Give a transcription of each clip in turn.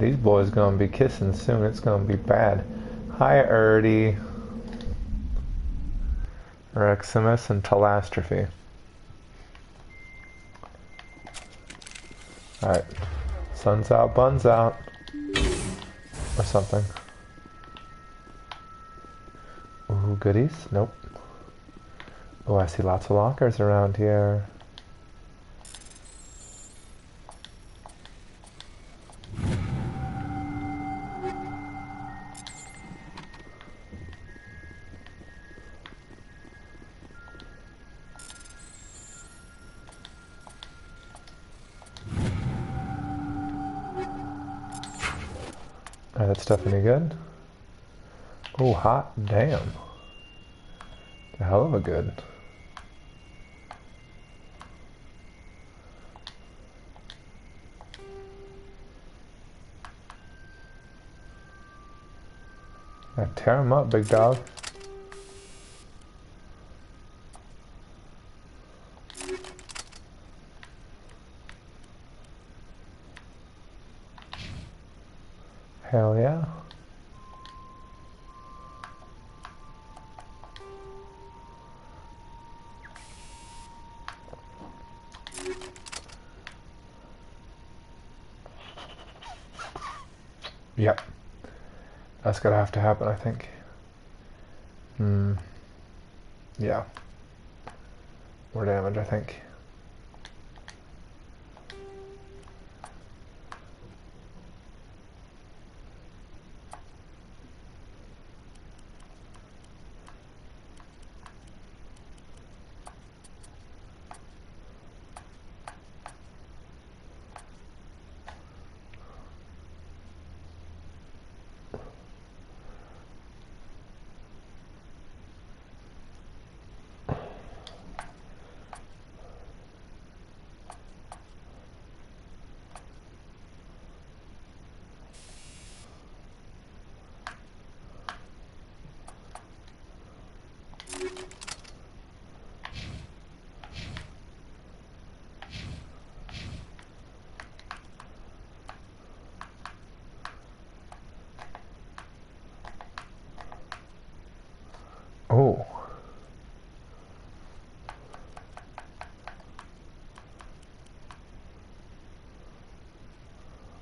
These boys gonna be kissing soon. It's gonna be bad. Hi, Erdy. Reximus and Telastrophe. Alright. Sun's out, buns out. Or something. Ooh, goodies? Nope. Oh, I see lots of lockers around here. Alright, that stuff any good? Oh, hot damn. A hell of a good. Tear him up, big dog. Hell yeah. Yep. That's gonna have to happen, I think. Yeah. More damage, I think. Oh.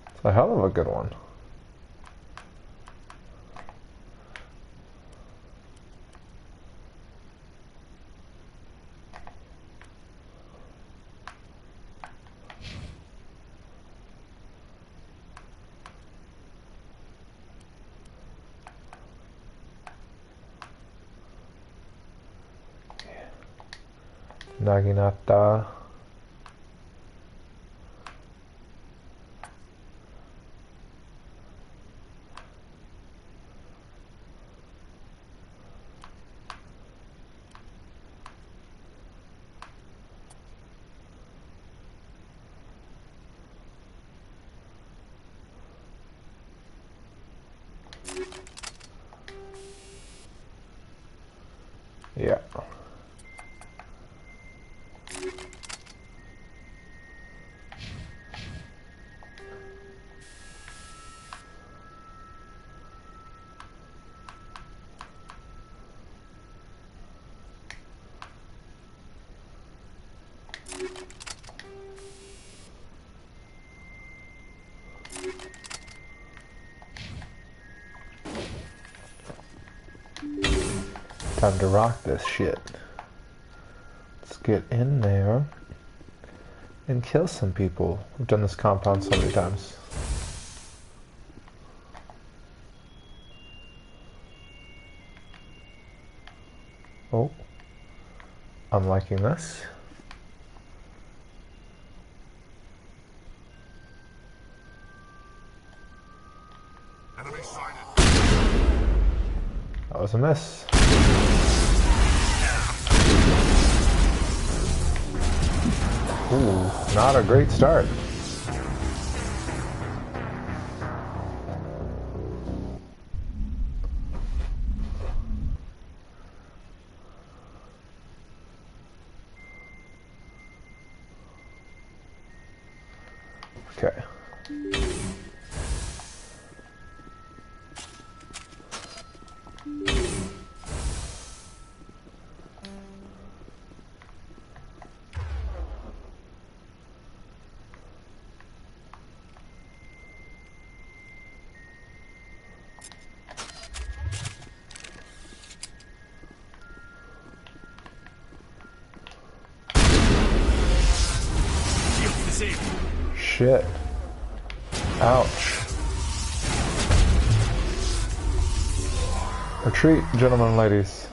It's a hell of a good one. Naginata. Yeah. Time to rock this shit. Let's get in there and kill some people. I've done this compound so many times. Oh, I'm liking this. That was a miss. Ooh, not a great start. Okay. shit. Ouch. Retreat, gentlemen and ladies.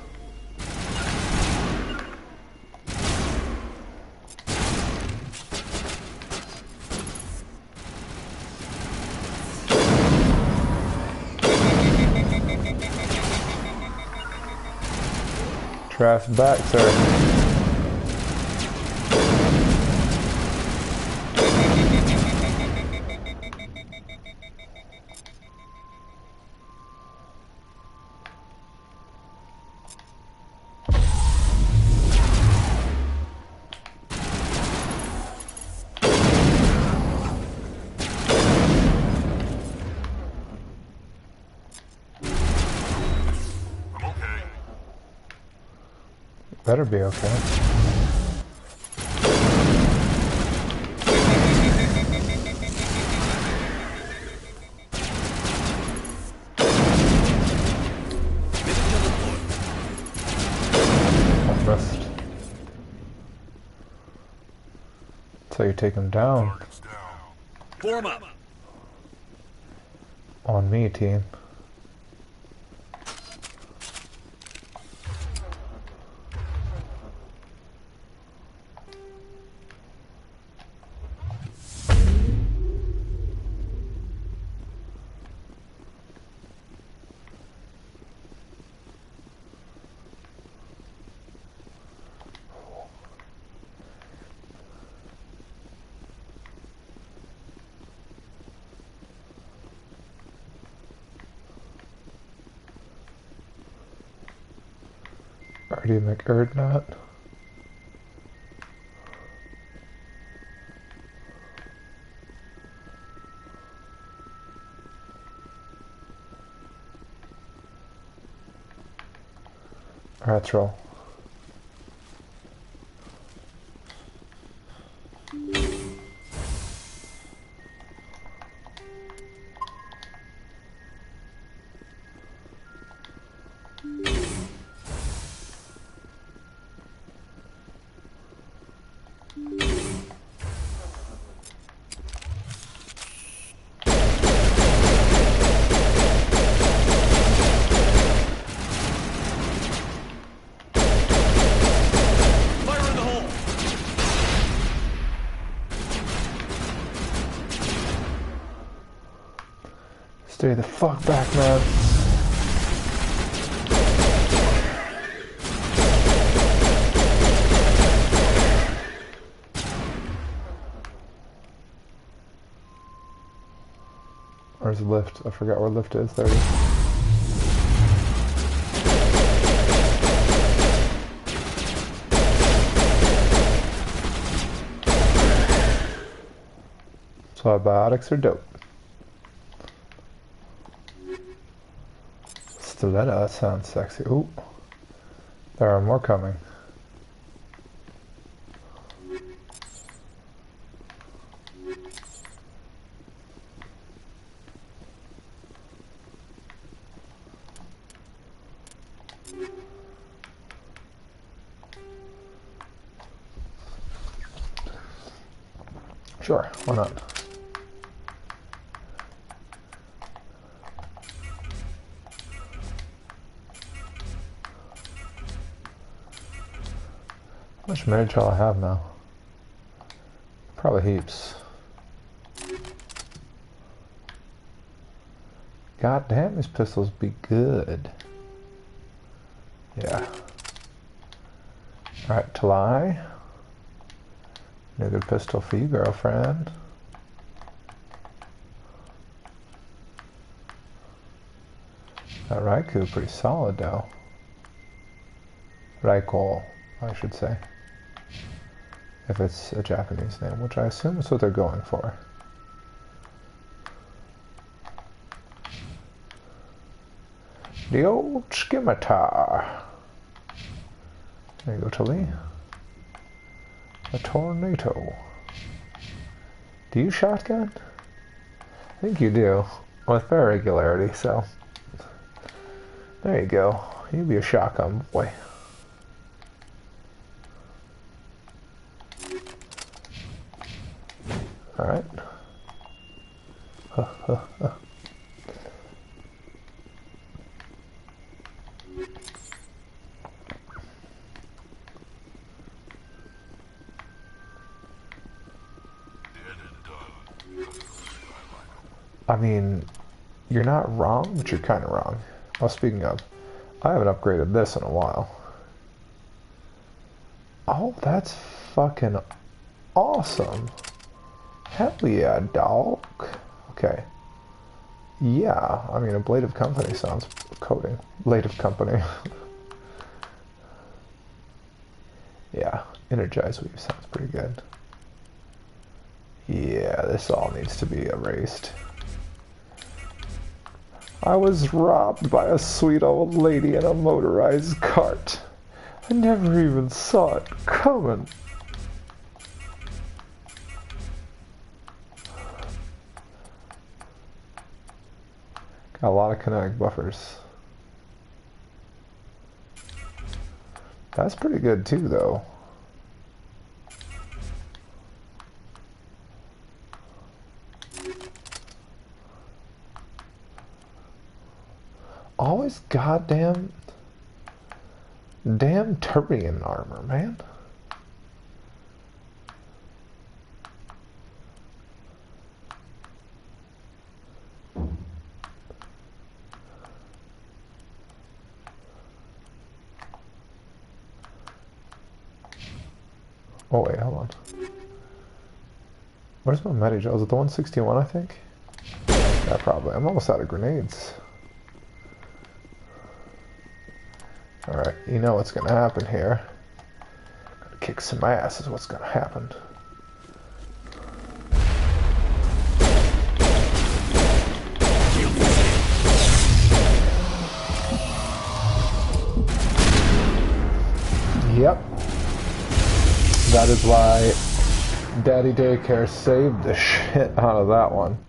Draft back, sir. Better be okay. Almost. That's how you take him down. Form up. On me, team. Already McErdnot. Alright, let's roll. Stay the fuck back, man. Where's the lift? I forgot where lift is. There it is. So biotics are dope. Stiletto, that sounds sexy. Ooh, there are more coming. Sure, why not? How much marriage shall I have now? Probably heaps. God damn, these pistols be good. Yeah. Alright, Talai. New good pistol for you, girlfriend. That Raikou, pretty solid though. Raikol, I should say. If it's a Japanese name, which I assume is what they're going for. The old scimitar. There you go, Tully. A tornado. Do you shotgun? I think you do. With fair regularity, so. There you go. You be a shotgun boy. Alright. I mean, you're not wrong, but you're kind of wrong. Well, speaking of, I haven't upgraded this in a while. Oh, that's fucking awesome. Hell yeah, dog. Okay. Yeah, I mean, a Blade of Company sounds coding. Blade of Company. Yeah, Energize Weave sounds pretty good. Yeah, this all needs to be erased. I was robbed by a sweet old lady in a motorized cart. I never even saw it coming. Got a lot of kinetic buffers. That's pretty good too, though. Always damn Turian armor, man. Oh wait, hold on. Where's my Medi-Gel? Is it the 161, I think? Yeah, probably. I'm almost out of grenades. Alright, you know what's gonna happen here. Gonna kick some ass is what's gonna happen. Yep. That is why Daddy Daycare saved the shit out of that one.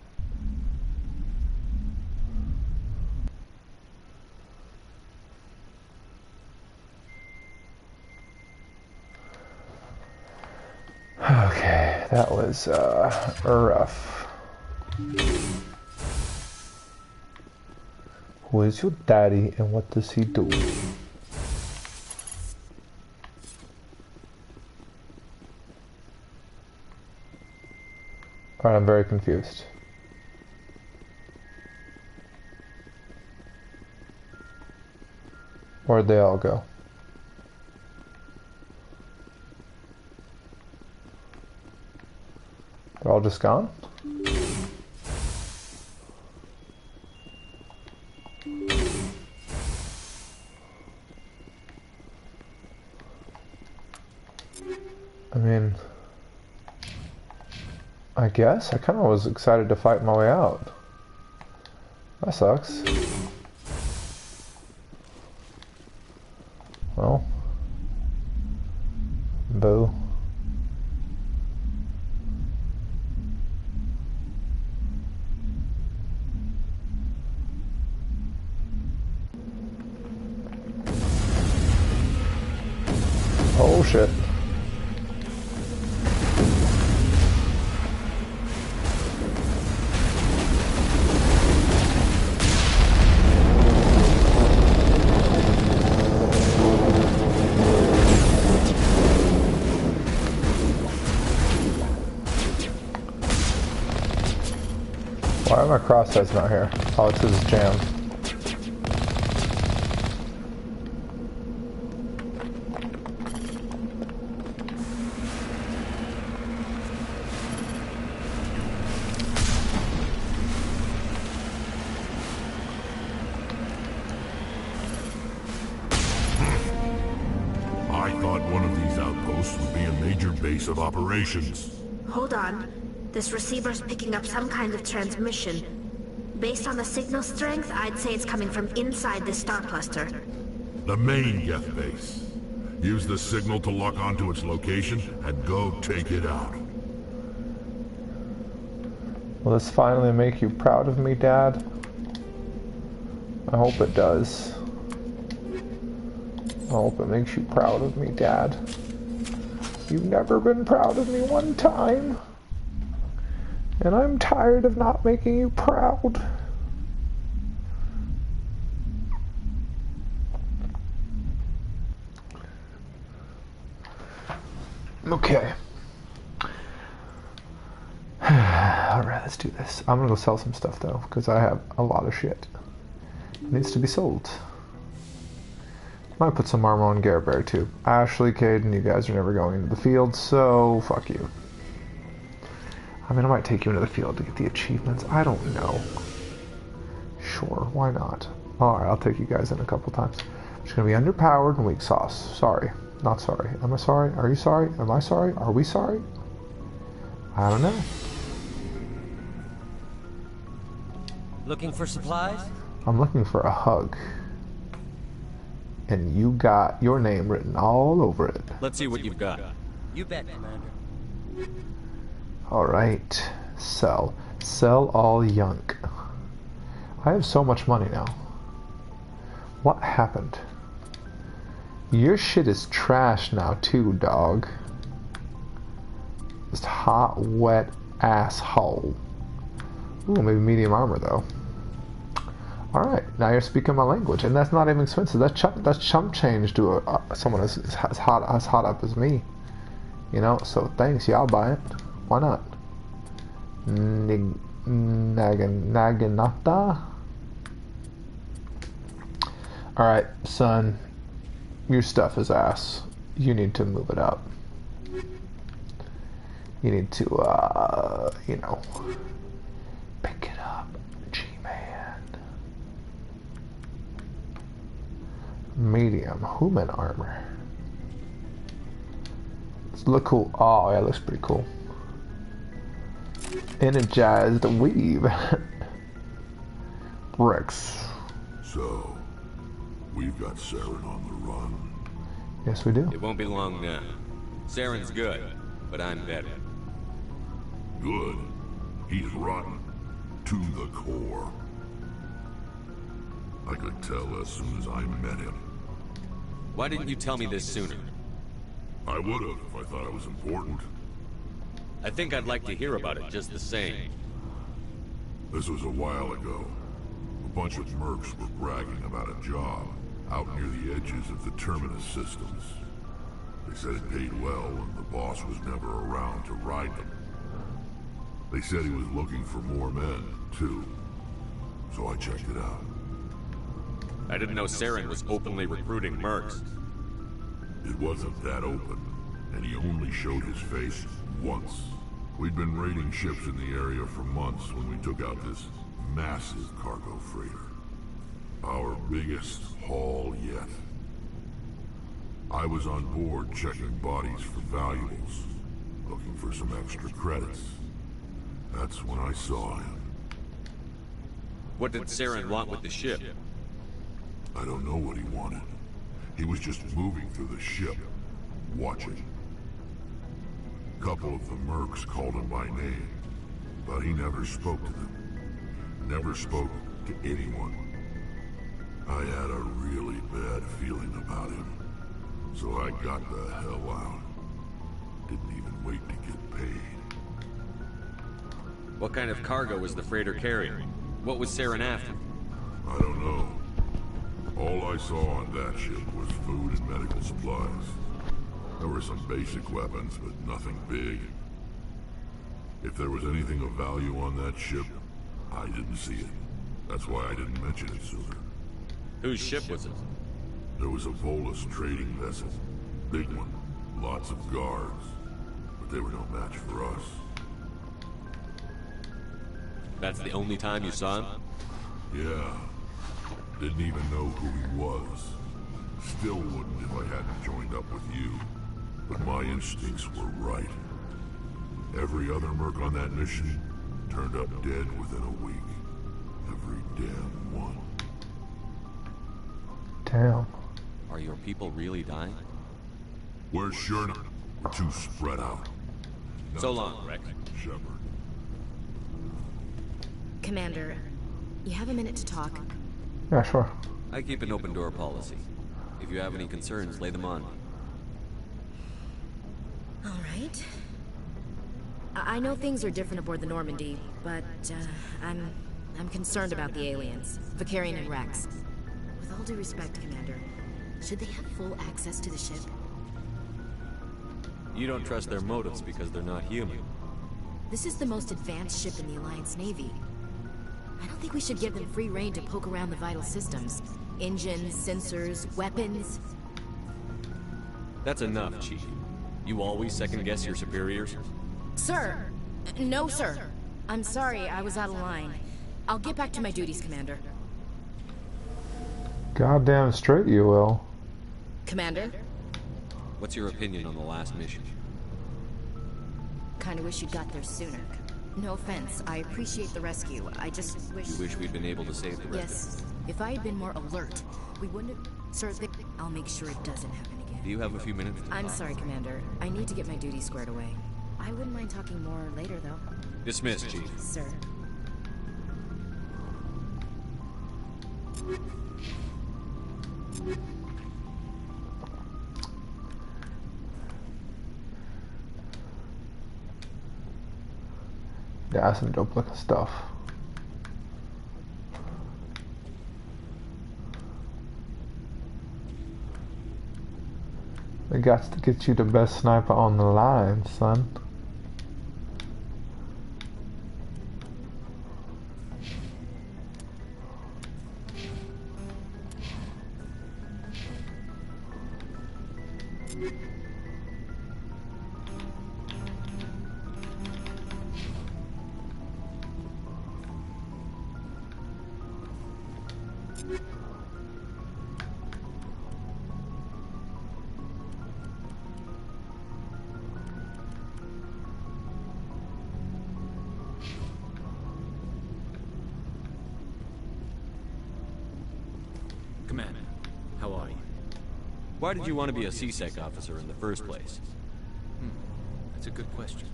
Okay, that was rough. Who is your daddy and what does he do? Alright, I'm very confused. Where'd they all go? They're all just gone? I mean, I guess. I kind of was excited to fight my way out. That sucks. Well. Boo. Oh shit. Why are my crossheads not here? Oh, it's his jam. I thought one of these outposts would be a major base of operations. Hold on. This receiver's picking up some kind of transmission. Based on the signal strength, I'd say it's coming from inside the star cluster. The main Geth base. Use the signal to lock onto its location and go take it out. Will this finally make you proud of me, Dad? I hope it does. I hope it makes you proud of me, Dad. You've never been proud of me one time. And I'm tired of not making you proud. Okay. Alright, let's do this. I'm gonna go sell some stuff though, because I have a lot of shit. It needs to be sold. Might put some armor on Garaberry too. Ashley, Caden, you guys are never going into the field, so fuck you. I mean, I might take you into the field to get the achievements. I don't know. Sure, why not? Alright, I'll take you guys in a couple times. I'm just gonna be underpowered and weak sauce. Sorry. Not sorry. Am I sorry? Are you sorry? Am I sorry? Are we sorry? I don't know. Looking for supplies? I'm looking for a hug. And you got your name written all over it. Let's see what you've got. You bet, Commander. Alright. Sell. Sell all junk. I have so much money now. What happened? Your shit is trash now too, dog. Just hot, wet asshole. Ooh, maybe medium armor though. Alright, now you're speaking my language, and that's not even expensive. That's chump change to someone as hot up as me. You know, so thanks, yeah, I'll buy it. Why not? Naginata? Alright, son. Your stuff is ass. You need to move it up. You need to, you know, pick it up, G-Man. Medium human armor. Does it look cool? Oh, yeah, it looks pretty cool. Energized weave. Bricks. So, we've got Saren on the run. Yes, we do. It won't be long now. Saren's good, but I'm better. Good. He's rotten. To the core. I could tell as soon as I met him. Why didn't you tell me this sooner? I would have if I thought it was important. I think I'd like to hear about it just the same. This was a while ago. A bunch of mercs were bragging about a job out near the edges of the Terminus systems. They said it paid well and the boss was never around to ride them. They said he was looking for more men, too. So I checked it out. I didn't know Saren was openly recruiting mercs. It wasn't that open, and he only showed his face once. We'd been raiding ships in the area for months when we took out this massive cargo freighter. Our biggest haul yet. I was on board checking bodies for valuables, looking for some extra credits. That's when I saw him. What did Saren want with the ship? I don't know what he wanted. He was just moving through the ship, watching. A couple of the mercs called him by name, but he never spoke to them. Never spoke to anyone. I had a really bad feeling about him, so I got the hell out. Didn't even wait to get paid. What kind of cargo was the freighter carrying? What was Saren after? I don't know. All I saw on that ship was food and medical supplies. There were some basic weapons, but nothing big. If there was anything of value on that ship, I didn't see it. That's why I didn't mention it sooner. Whose ship was it? There was a Volus trading vessel. Big one. Lots of guards. But they were no match for us. That's the only time you saw him? Yeah. Didn't even know who he was. Still wouldn't if I hadn't joined up with you. But my instincts were right. Every other merc on that mission turned up dead within a week. Every damn one. Damn. Are your people really dying? We're sure not. We're too spread out. So long, Rex. Shepard. Commander, you have a minute to talk. Yeah, sure. I keep an open door policy. If you have any concerns, lay them on me. All right. I know things are different aboard the Normandy, but I'm concerned about the aliens, Vicarian and Rex. With all due respect, Commander, should they have full access to the ship? You don't trust their motives because they're not human. This is the most advanced ship in the Alliance Navy. I don't think we should give them free rein to poke around the vital systems. Engines, sensors, weapons. That's enough, Chief. You always second-guess your superiors? Sir! No, sir. I'm sorry, I was out of line. I'll get back to my duties, Commander. Goddamn straight you will. Commander? What's your opinion on the last mission? Kinda wish you got there sooner. No offense, I appreciate the rescue. I just wish... You wish we'd been able to save the rest? Yes. If I had been more alert, we wouldn't have... Sir, I'll make sure it doesn't happen again. Do you have a few minutes? I'm sorry, Commander. I need to get my duties squared away. I wouldn't mind talking more later, though. Dismissed, Chief. Sir. Yeah, that's some dope looking stuff. They got to get you the best sniper on the line, son. Commander, how are you? Why did you want to be a CSEC officer in the first place? That's a good question.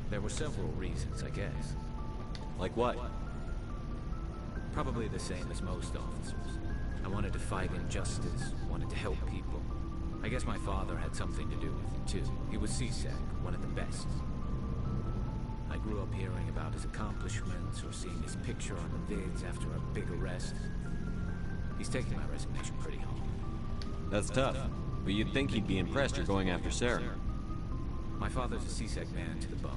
There were several reasons, I guess. Like what? Probably the same as most officers. I wanted to fight injustice, wanted to help people. I guess my father had something to do with it, too. He was CSEC, one of the best. I grew up hearing about his accomplishments or seeing his picture on the vids after a big arrest. He's taking my resignation pretty hard. That's tough, but you'd think he'd be impressed you're going after Sarah. My father's a CSEC man to the bone.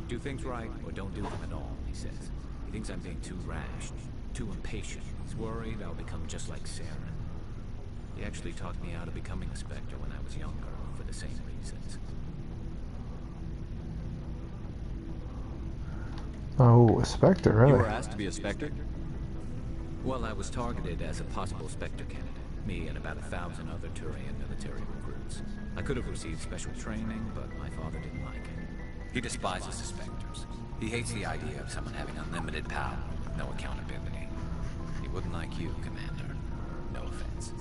Do things right or don't do them at all, he says. He thinks I'm being too rash, too impatient. He's worried I'll become just like Sarah. He actually talked me out of becoming a Spectre when I was younger, for the same reasons. Oh, a Spectre, really? You were asked to be a Spectre? Well, I was targeted as a possible Spectre candidate. Me and about 1,000 other Turian military recruits. I could have received special training, but my father didn't like it. He despises the Spectres. He hates the idea of someone having unlimited power with no accountability. He wouldn't like you, Commander. No offense.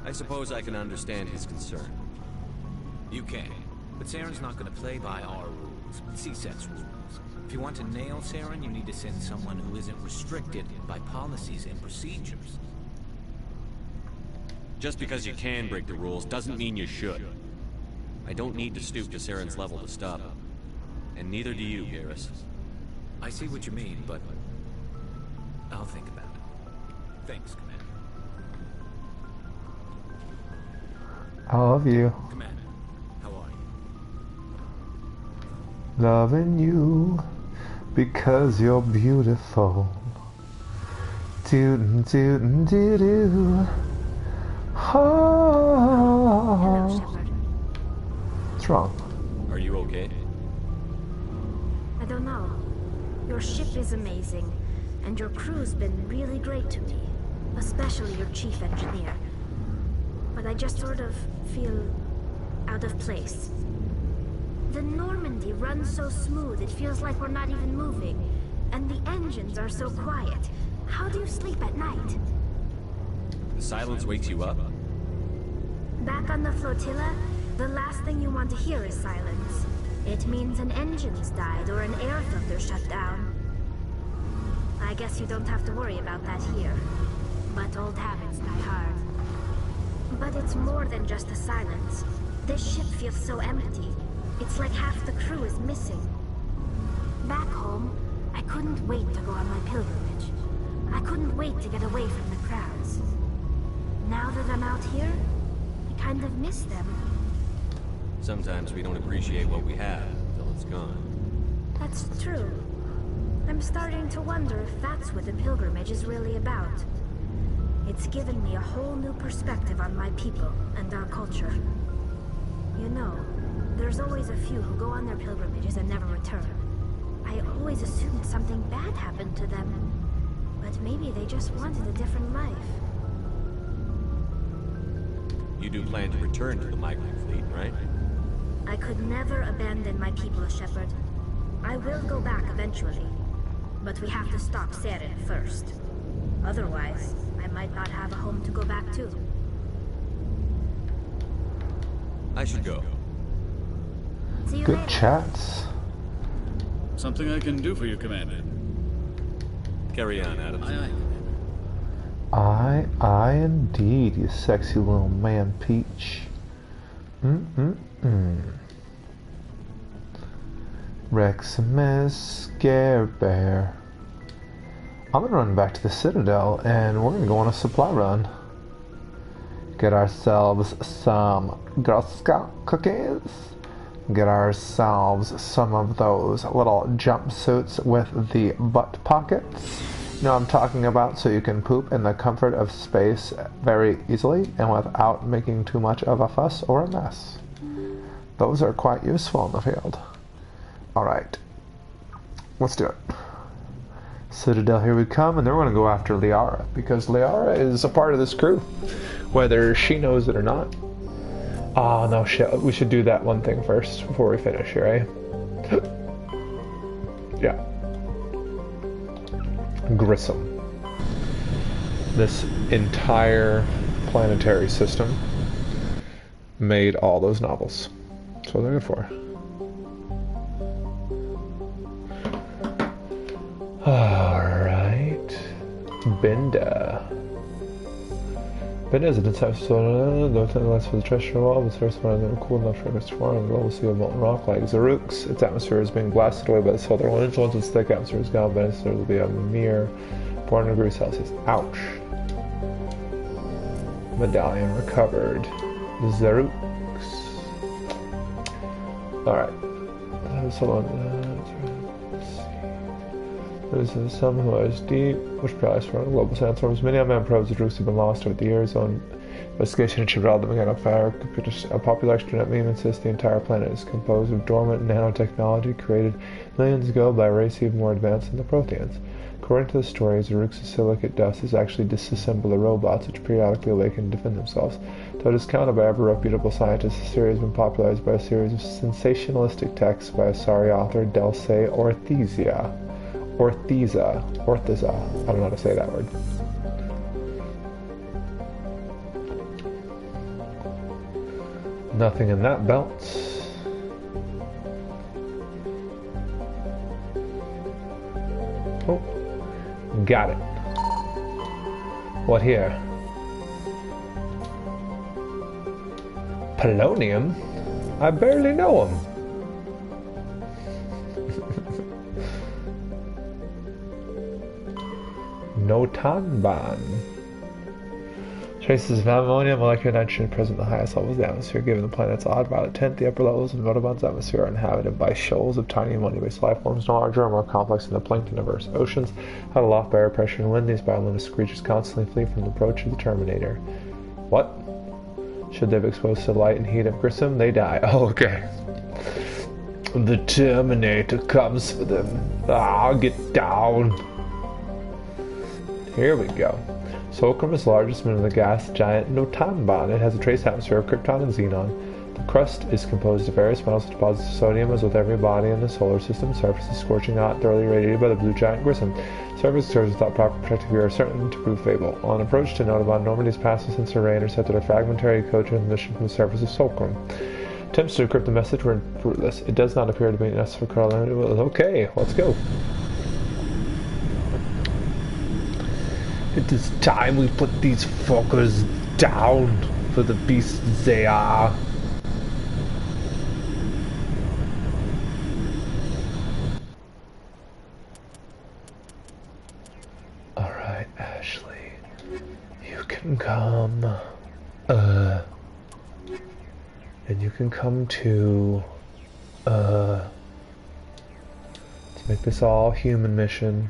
I suppose I can understand his concern. You can, but Saren's not going to play by our rules, CSEC's rules. If you want to nail Saren, you need to send someone who isn't restricted by policies and procedures. Just because you can break the rules doesn't mean you should. I don't need to stoop to Saren's level to stop him. And neither do you, Garrus. I see what you mean, but I'll think about it. Thanks, Commander. I love you. Commander, how are you? Loving you because you're beautiful. Doo doo doo doo. Hello, Oh. Shepard. What's wrong? Are you okay? I don't know. Your ship is amazing, and your crew's been really great to me. Especially your chief engineer. But I just sort of feel out of place. The Normandy runs so smooth, it feels like we're not even moving. And the engines are so quiet. How do you sleep at night? The silence wakes you up? Back on the flotilla, the last thing you want to hear is silence. It means an engine's died or an air filter shut down. I guess you don't have to worry about that here. But old habits die hard. But it's more than just the silence. This ship feels so empty. It's like half the crew is missing. Back home, I couldn't wait to go on my pilgrimage. I couldn't wait to get away from the crowds. Now that I'm out here, I kind of miss them. Sometimes we don't appreciate what we have until it's gone. That's true. I'm starting to wonder if that's what the pilgrimage is really about. It's given me a whole new perspective on my people and our culture. You know, there's always a few who go on their pilgrimages and never return. I always assumed something bad happened to them. But maybe they just wanted a different life. You do plan to return to the migrant fleet, right? I could never abandon my people, Shepard. I will go back eventually. But we have to stop Saren first. Otherwise, I might not have a home to go back to. I should go. See you Good later. chats. Something I can do for you, Commander. Carry on, Adams. Aye, aye. I indeed, you sexy little man peach. Reximus Scare Bear. I'm gonna run back to the Citadel and we're gonna go on a supply run. Get ourselves some Girl Scout cookies. Get ourselves some of those little jumpsuits with the butt pockets. You know what I'm talking about, so you can poop in the comfort of space very easily and without making too much of a fuss or a mess. Those are quite useful in the field. Alright, let's do it. Citadel, here we come, and then we're going to go after Liara, because Liara is a part of this crew, whether she knows it or not. Oh, no, shit, we should do that one thing first before we finish here, eh? Yeah. Grissom. This entire planetary system made all those novels. That's what they're good for. Alright. Binda. Binda is a detached no time less for the treasure wall, but first one that were cool enough for us to farm on the global sea of molten rock like Zaruk's. Its atmosphere is being blasted away by the solar winds. Once its thick atmosphere is gone, but there will be a mere 400 degrees Celsius. Ouch. Medallion recovered. Zaruk's. Alright. Hold on. There's some who are as deep, which probably for global sandstorms. Many unmanned probes of Droogs have been lost over the years on investigation into the mechanical fire. A popular extranet meme insists the entire planet is composed of dormant nanotechnology created millions ago by a race even more advanced than the Protheans. According to the story, Zaruk's silicate dust is actually disassembled the robots which periodically awaken and defend themselves. Though discounted by every reputable scientist, the theory has been popularized by a series of sensationalistic texts by a sorry author, Dulce Orthesa. I don't know how to say that word. Nothing in that belt. Oh, got it. What here? Polonium? I barely know him. Notanban. Traces of ammonia, molecular nitrogen present in the highest levels of the atmosphere. Given the planet's odd violet tint, the upper levels of Notanban's atmosphere are inhabited by shoals of tiny ammonia-based life forms, no larger or more complex than the plankton-averse oceans. Out aloft by air pressure and wind, these bioluminescent creatures constantly flee from the approach of the Terminator. What? Should they be exposed to the light and heat of Grissom, they die. Oh, okay. The Terminator comes for them. Ah, get down. Here we go. Solcrum is the largest moon of the gas giant Notanban. It has a trace atmosphere of krypton and xenon. The crust is composed of various metals and deposits of sodium, as with every body in the solar system. Surface is scorching hot, thoroughly irradiated by the blue giant Grissom. Surface serves without proper protective gear are certain to prove fatal. On approach to Notanban, Normandy's passive sensor array intercepted a fragmentary code transmission from the surface of Solcrum. Attempts to decrypt the message were fruitless. It does not appear to be necessary for Carolina. Okay, let's go. It is time we put these fuckers down for the beasts they are. Alright, Ashley. You can come. And you can come too. To make this all human mission.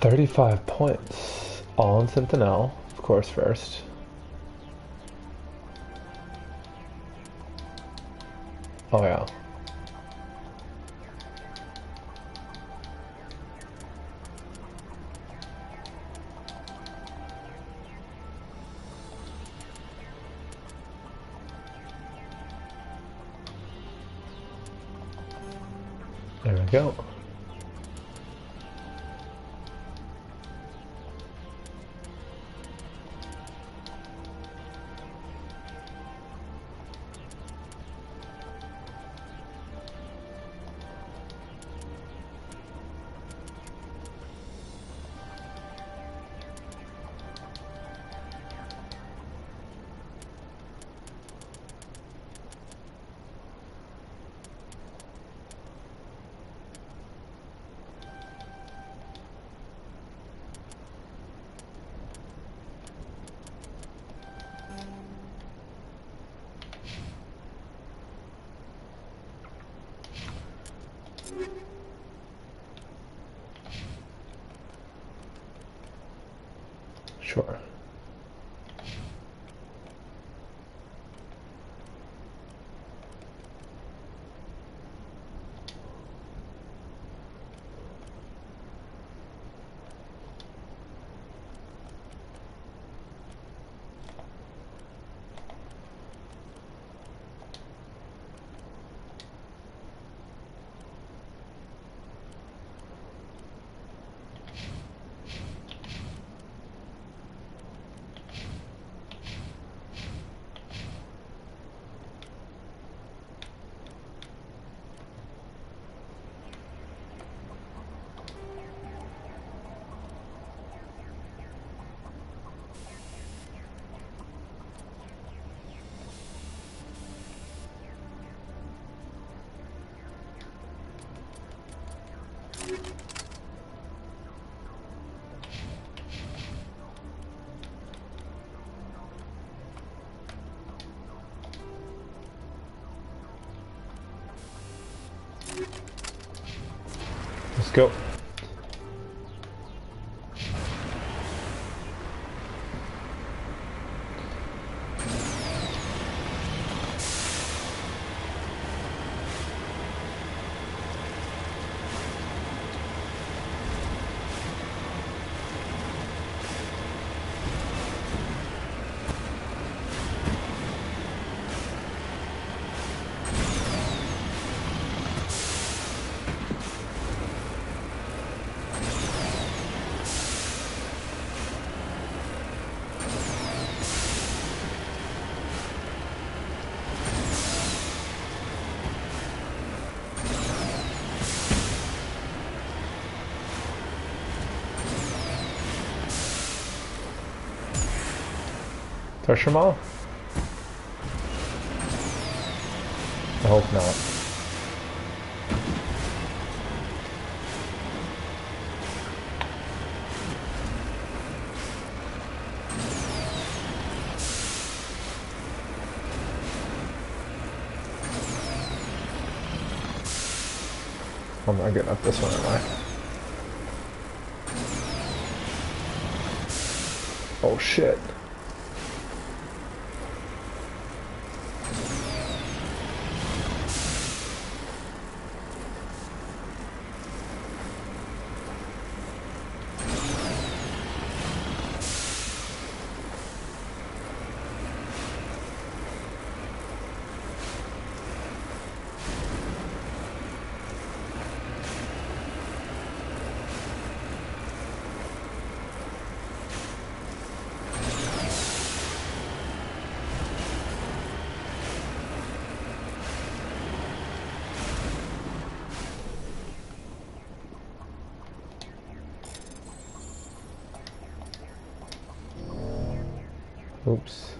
$35 points. All in Sentinel, of course, first. Oh yeah. There we go. Sure. Let's go. Touch them all? I hope not. I'm not getting up this one, am I? Oh shit. Oops.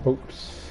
Oops.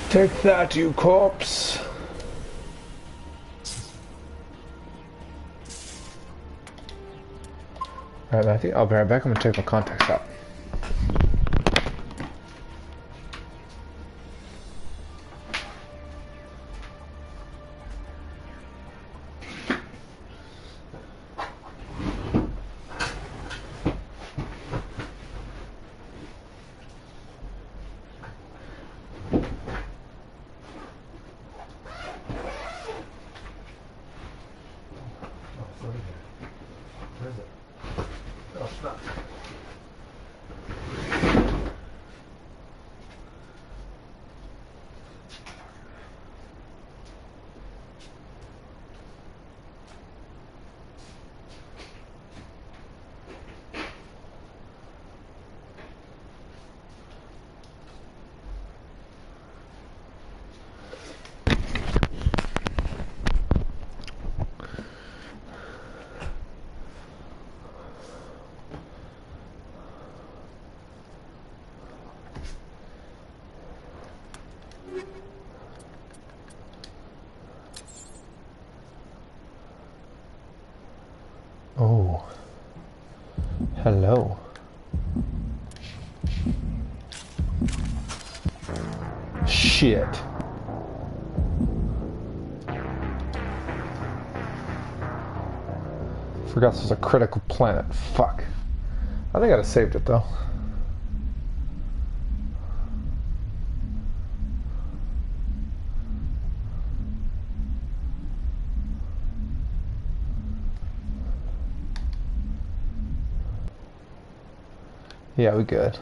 Take that, you corpse! Alright, I think I'll be right back. I'm gonna take my contacts out. Oh. Hello. Shit. Forgot this was a critical planet. Fuck. I think I'd have saved it though. Yeah, we good.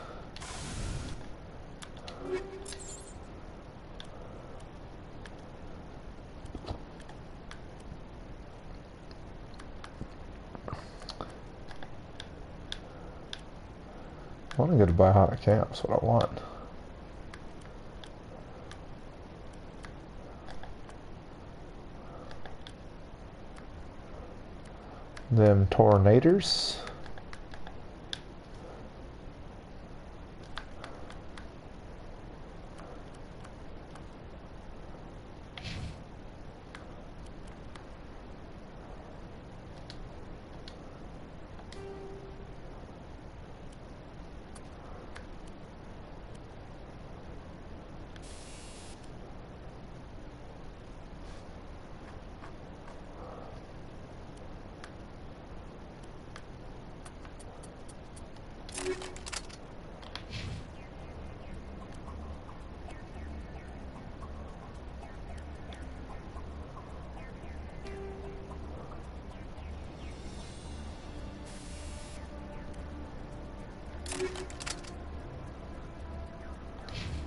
I want to go to Biotic Camp, that's what I want. Them tornadoes.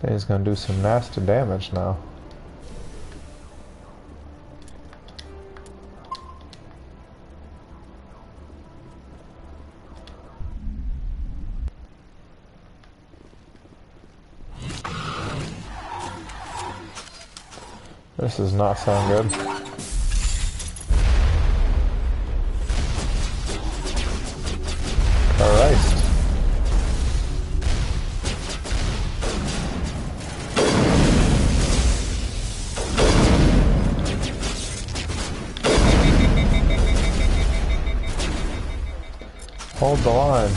He's gonna do some nasty damage now. This does not sound good. Christ. Hold the line.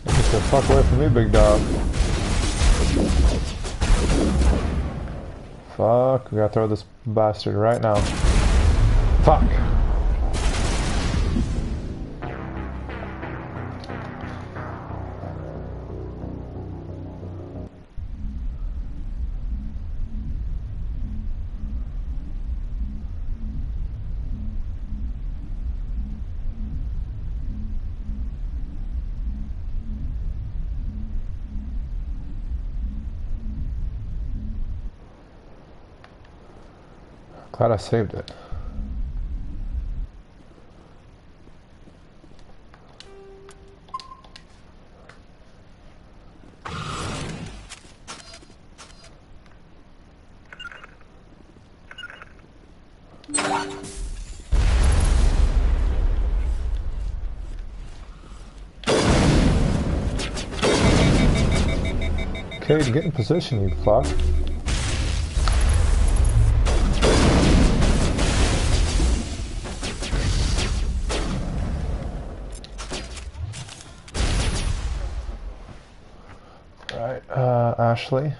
Get the fuck away from me, big dog. Fuck, we gotta throw this bastard right now. Fuck. Glad I saved it. Cade, get in position, you fuck. Right, Ashley.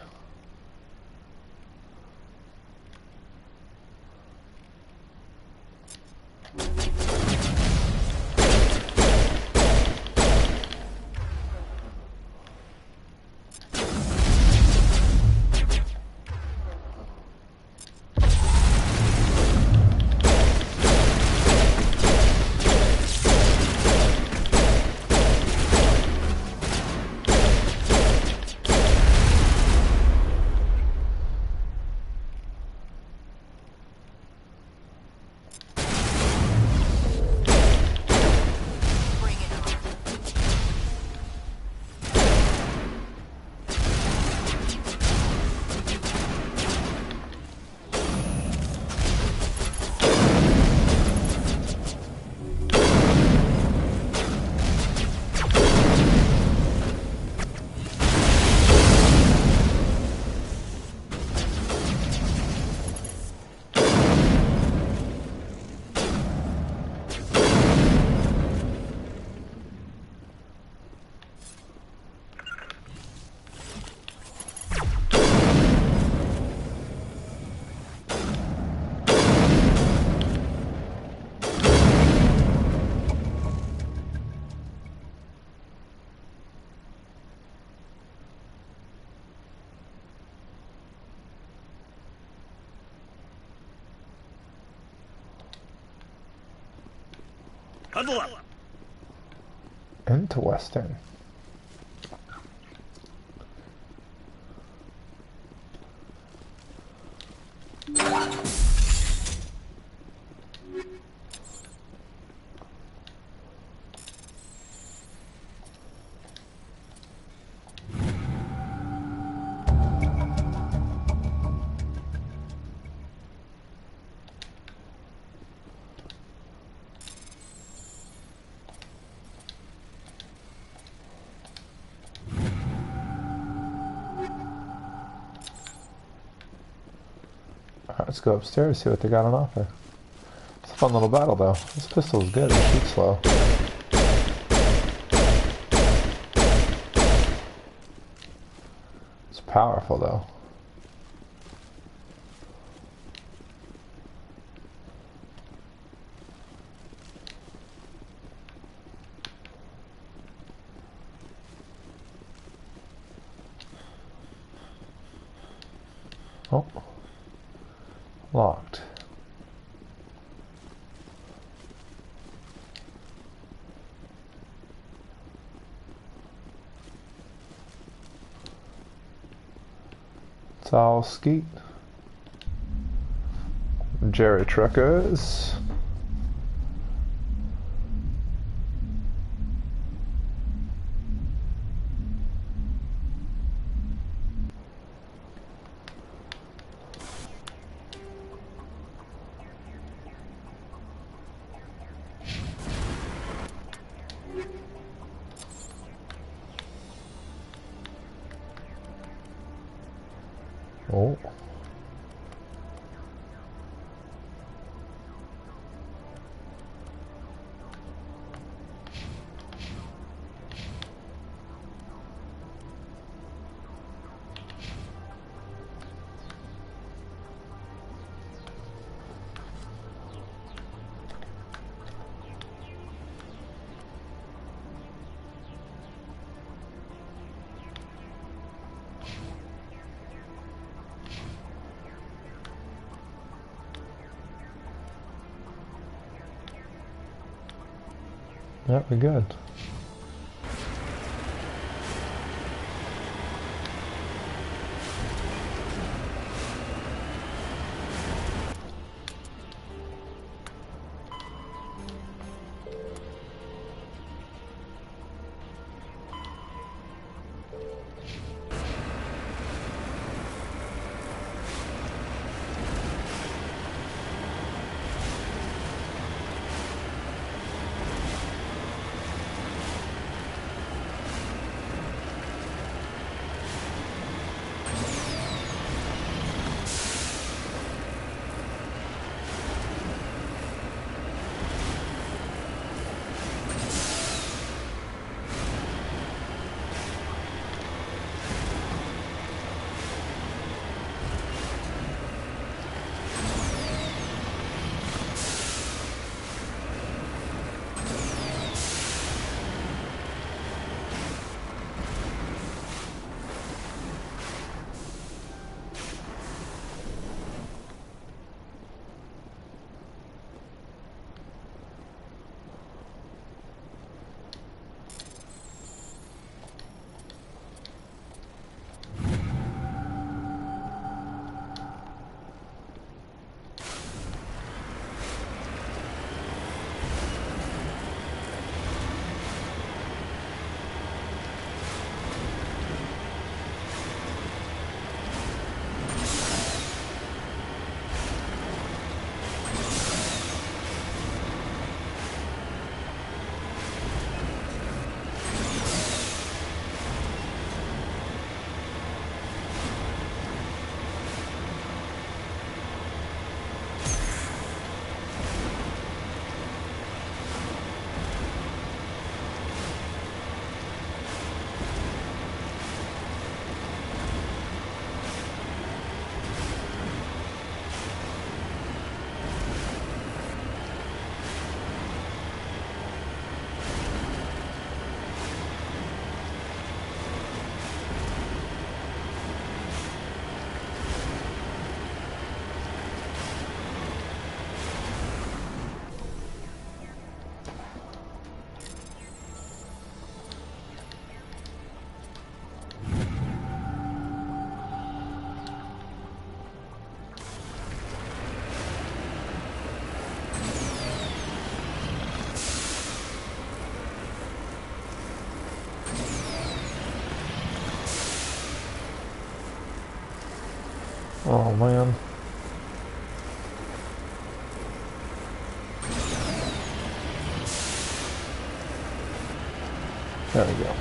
Huddle up. Interesting. Alright, let's go upstairs, see what they got on offer. It's a fun little battle though. This pistol is good, it shoots slow. It's powerful though. Oh. Locked. It's all skeet. Jerry Truckers. Oh. Yep, we're good. Oh man. There we go.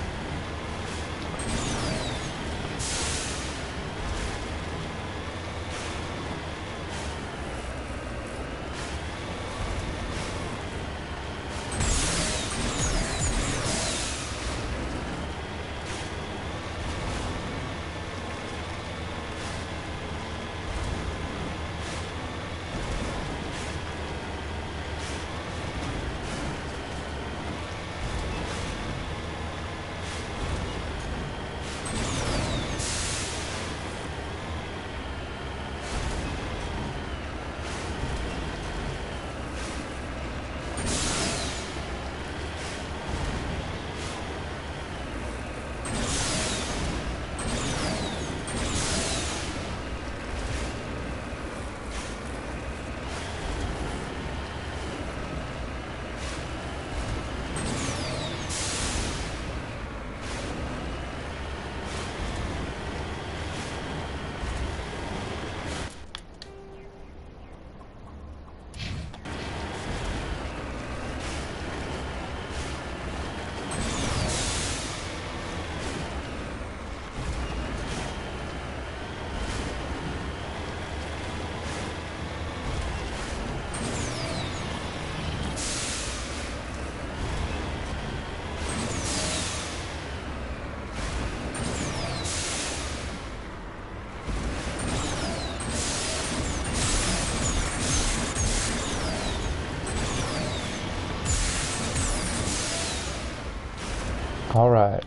Alright.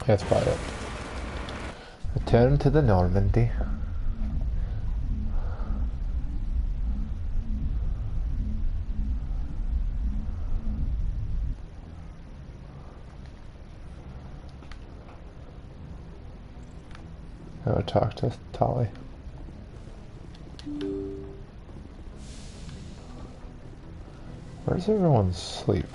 That's about it. Return to the Normandy. I would talk to Tali. Where's everyone sleep?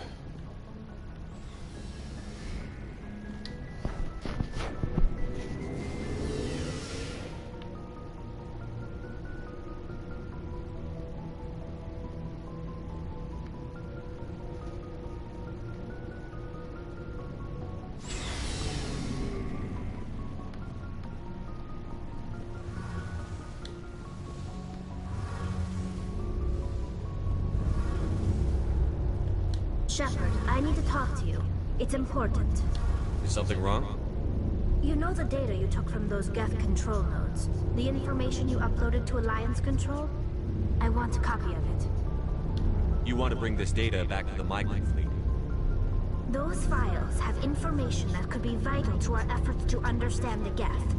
Shepard, I need to talk to you. It's important. Is something wrong? You know the data you took from those Geth control nodes? The information you uploaded to Alliance Control? I want a copy of it. You want to bring this data back to the migrant fleet? Those files have information that could be vital to our efforts to understand the Geth.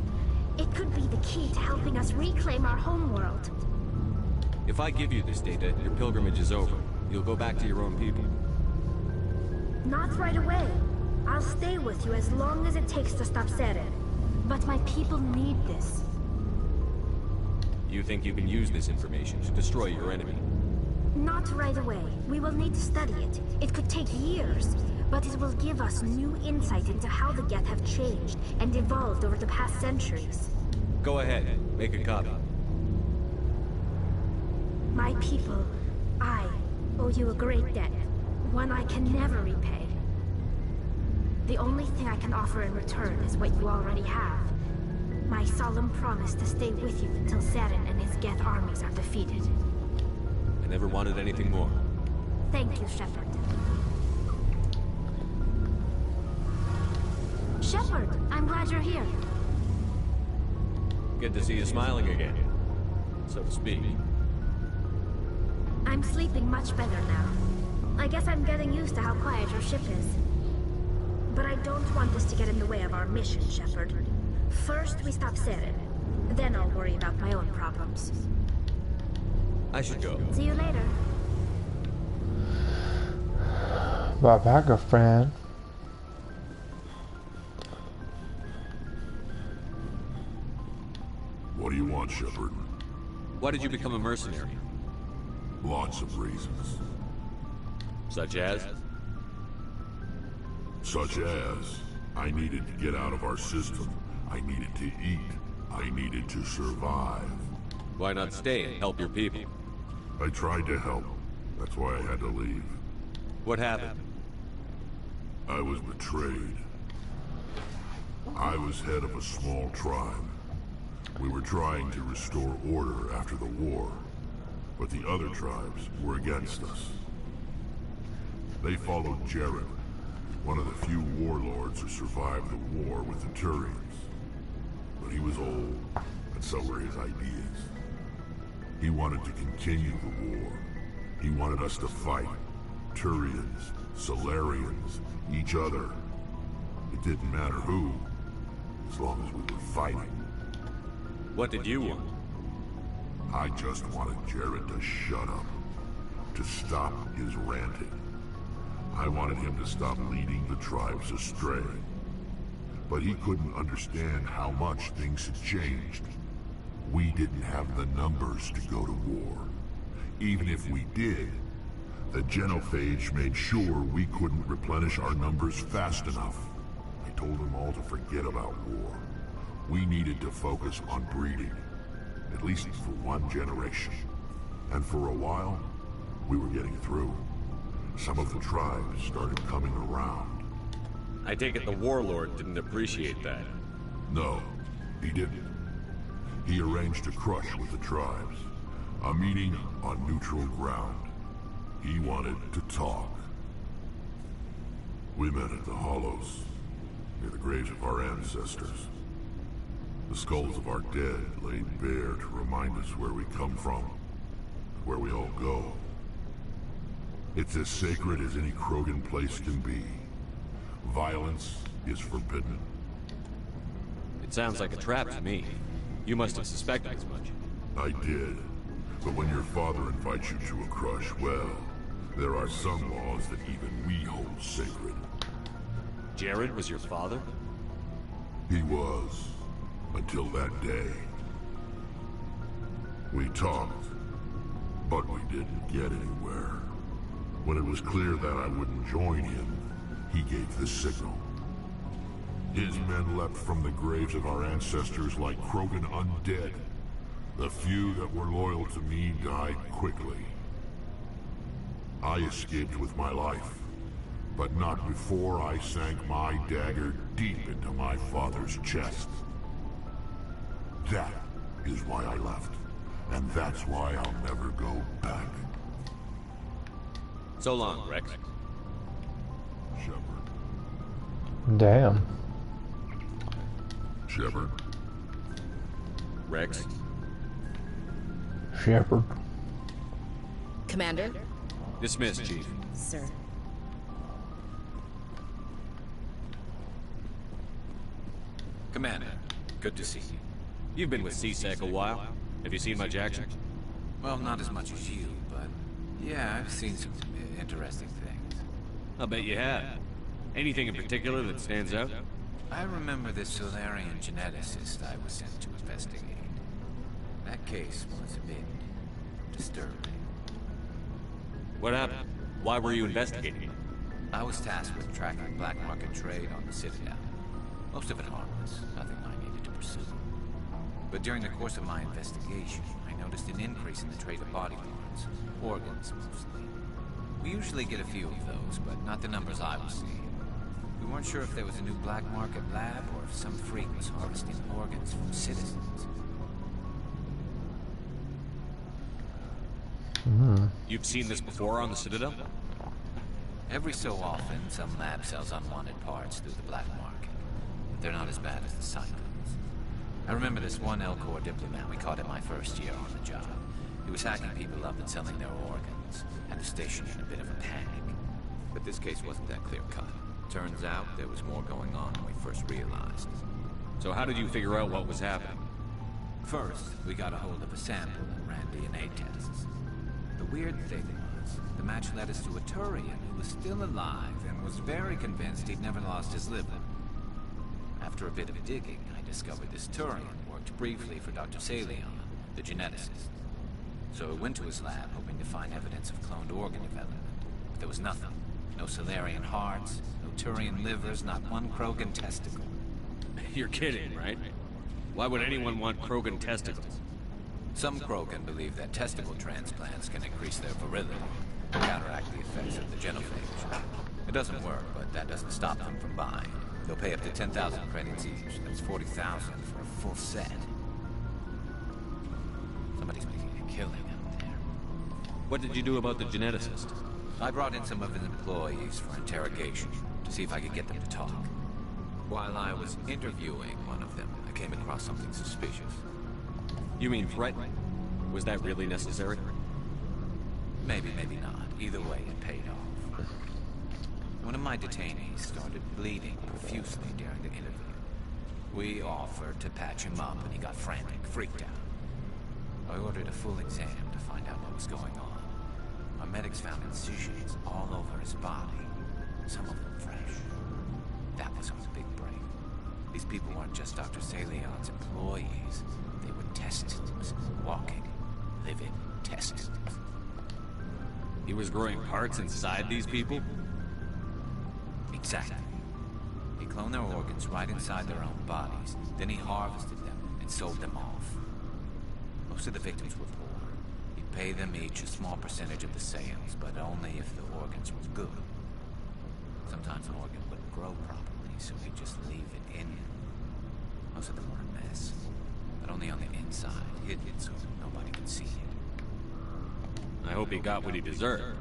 It could be the key to helping us reclaim our homeworld. If I give you this data, your pilgrimage is over. You'll go back to your own people. Not right away. I'll stay with you as long as it takes to stop Seren. But my people need this. You think you can use this information to destroy your enemy? Not right away. We will need to study it. It could take years, but it will give us new insight into how the Geth have changed and evolved over the past centuries. Go ahead, make a copy. My people, I owe you a great debt. One I can never repay. The only thing I can offer in return is what you already have. My solemn promise to stay with you until Seren and his Geth armies are defeated. I never wanted anything more. Thank you, Shepard. Shepard, I'm glad you're here. Good to see you smiling again, so to speak. I'm sleeping much better now. I guess I'm getting used to how quiet your ship is. But I don't want this to get in the way of our mission, Shepard. First, we stop Seren. Then I'll worry about my own problems. I should go. See you later. Bye-bye, girlfriend. What do you want, Shepard? Why did you become a mercenary? Lots of reasons. Such as? Such as, I needed to get out of our system. I needed to eat. I needed to survive. Why not stay and help your people? I tried to help. That's why I had to leave. What happened? I was betrayed. I was head of a small tribe. We were trying to restore order after the war, but the other tribes were against us. They followed Jared, one of the few warlords who survived the war with the Turians. But he was old, and so were his ideas. He wanted to continue the war. He wanted us to fight. Turians, Solarians, each other. It didn't matter who, as long as we were fighting. What did you want? I just wanted Jared to shut up. To stop his ranting. I wanted him to stop leading the tribes astray. But he couldn't understand how much things had changed. We didn't have the numbers to go to war. Even if we did, the genophage made sure we couldn't replenish our numbers fast enough. I told them all to forget about war. We needed to focus on breeding, at least for one generation. And for a while, we were getting through. Some of the tribes started coming around. I take it the warlord didn't appreciate that. No, he didn't. He arranged a crush with the tribes. A meeting on neutral ground. He wanted to talk. We met at the Hollows, near the graves of our ancestors. The skulls of our dead laid bare to remind us where we come from, where we all go. It's as sacred as any Krogan place can be. Violence is forbidden. It sounds like a trap to me. You must have suspected as much. I did. But when your father invites you to a crush, well, there are some laws that even we hold sacred. Jared was your father? He was. Until that day. We talked, but we didn't get anywhere. When it was clear that I wouldn't join him, he gave the signal. His men leapt from the graves of our ancestors like Krogan undead. The few that were loyal to me died quickly. I escaped with my life, but not before I sank my dagger deep into my father's chest. That is why I left, and that's why I'll never go back. So long, Rex. Shepard. Damn. Shepard. Rex? Shepard. Commander? Dismissed, Chief. Sir. Commander, good to see you. You've been with CSEC a while. Have you seen much action? Well, not as much as you, but yeah, I've seen some interesting things. I'll bet you have. Anything in particular that stands out? I remember this Solarian geneticist I was sent to investigate. That case was a bit disturbing. What happened? Why were you investigating? I was tasked with tracking black market trade on the Citadel. Most of it harmless, nothing I needed to pursue. But during the course of my investigation, I noticed an increase in the trade of body parts, organs mostly. We usually get a few of those, but not the numbers I was seeing. We weren't sure if there was a new black market lab or if some freak was harvesting organs from citizens. You've seen this before on the Citadel? Every so often, some lab sells unwanted parts through the black market. But they're not as bad as the cyclones. I remember this one Elcor diplomat we caught in my first year on the job. He was hacking people up and selling their organs, and the station in a bit of a panic. But this case wasn't that clear-cut. Turns out there was more going on than we first realized. So how did you figure out what was happening? First, we got a hold of a sample and ran DNA tests. The weird thing was, the match led us to a Turian who was still alive and was very convinced he'd never lost his liver. After a bit of digging, I discovered this Turian worked briefly for Dr. Salion, the geneticist. So I went to his lab hoping to find evidence of cloned organ development. But there was nothing. No Solarian hearts, no Turian livers, not one Krogan testicle. You're kidding, right? Why would anyone want Krogan testicles? Some Krogan believe that testicle transplants can increase their virility, counteract the effects of the genophage. It doesn't work, but that doesn't stop them from buying. They'll pay up to 10,000 credits each. That's 40,000 for a full set. Somebody's making a killing out there. What did you do about the geneticist? I brought in some of his employees for interrogation to see if I could get them to talk. While I was interviewing one of them, I came across something suspicious. You mean threatening? Was that really necessary? Maybe, maybe not. Either way, it paid off. One of my detainees started bleeding profusely during the interview. We offered to patch him up, and he got frantic, freaked out. I ordered a full exam to find out what was going on. Our medics found incisions all over his body, some of them fresh. That was our big break. These people weren't just Dr. Salion's employees. They were test tubes, walking, living test tubes. He was growing parts inside these people? Exactly. He cloned their organs right inside their own bodies. Then he harvested them and sold them off. Most of the victims were poor. He'd pay them each a small percentage of the sales, but only if the organs were good. Sometimes an organ wouldn't grow properly, so he'd just leave it in him. Most of them were a mess, but only on the inside, hidden so nobody could see it. I hope he got what he deserved.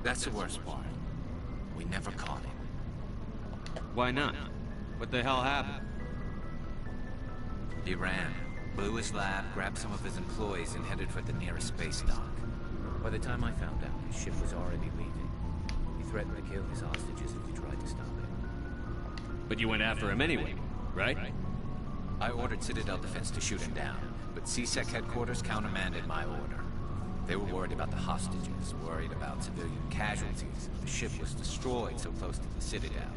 That's the worst part. We never caught him. Why not? What the hell happened? He ran, blew his lab, grabbed some of his employees, and headed for the nearest space dock. By the time I found out, his ship was already leaving. He threatened to kill his hostages if we tried to stop him. But you went after him anyway, right? I ordered Citadel Defense to shoot him down, but CSEC headquarters countermanded my order. They were worried about the hostages, worried about civilian casualties. The ship was destroyed so close to the Citadel.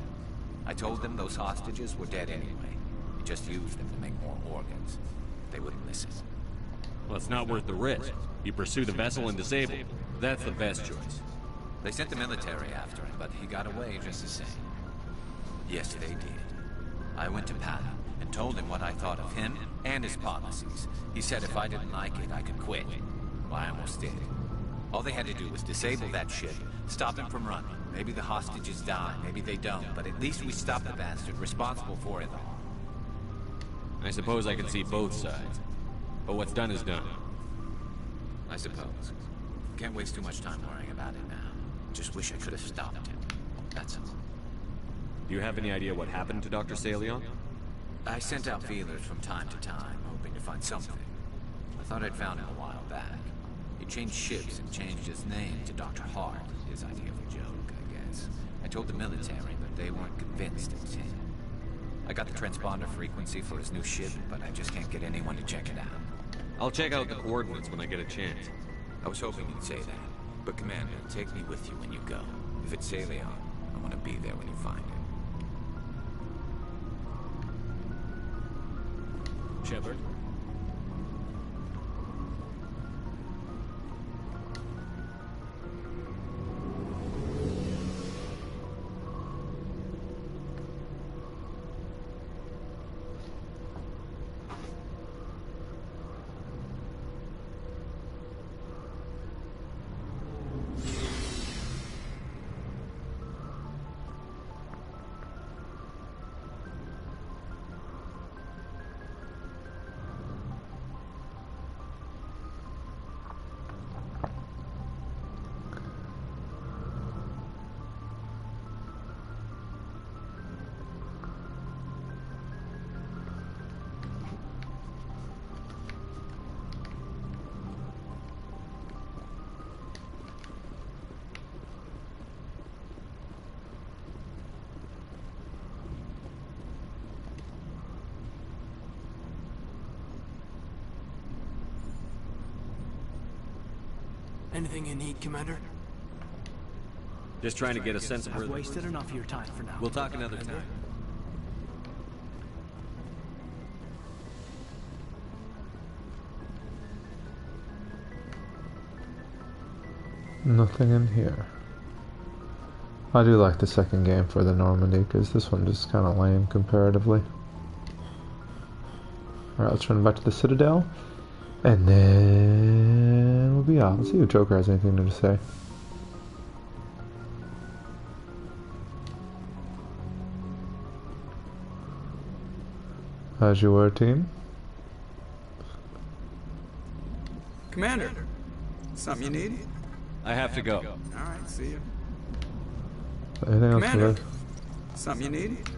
I told them those hostages were dead anyway. He just used them to make more organs. They wouldn't listen. Well, it's not worth the risk. You pursue the vessel and disable it. That's the best choice. They sent the military after him, but he got away just the same. Yes, they did. I went to Pat and told him what I thought of him and his policies. He said if I didn't like it, I could quit. Well, I almost did. All they had to do was disable that ship, stop him from running. Maybe the hostages die, maybe they don't, but at least we stopped the bastard responsible for it all. I suppose I can see both sides. But what's done is done. I suppose. Can't waste too much time worrying about it now. Just wish I could have stopped him. That's all. Do you have any idea what happened to Dr. Salion? I sent out feelers from time to time, hoping to find something. I thought I'd found him a while back. He changed ships and changed his name to Dr. Hart. His idea of a joke, I guess. I told the military, but they weren't convinced it was him. I got the transponder frequency for his new ship, but I just can't get anyone to check it out. I'll check out the coordinates when I get a chance. I was hoping you'd say that. But Commander, take me with you when you go. If it's Salion, I want to be there when you find him. Shepard? Anything you need, Commander? Just trying to get a sense of where I've wasted enough of your time for now. We'll talk another time. Nothing in here. I do like the second game for the Normandy, because this one just kind of lame comparatively. Alright, let's run back to the Citadel. And then we'll be off. Let's see if Joker has anything to say. How's your team? Commander, something you need? I have to go. Alright, see you. Anything else to Commander, live? something you need?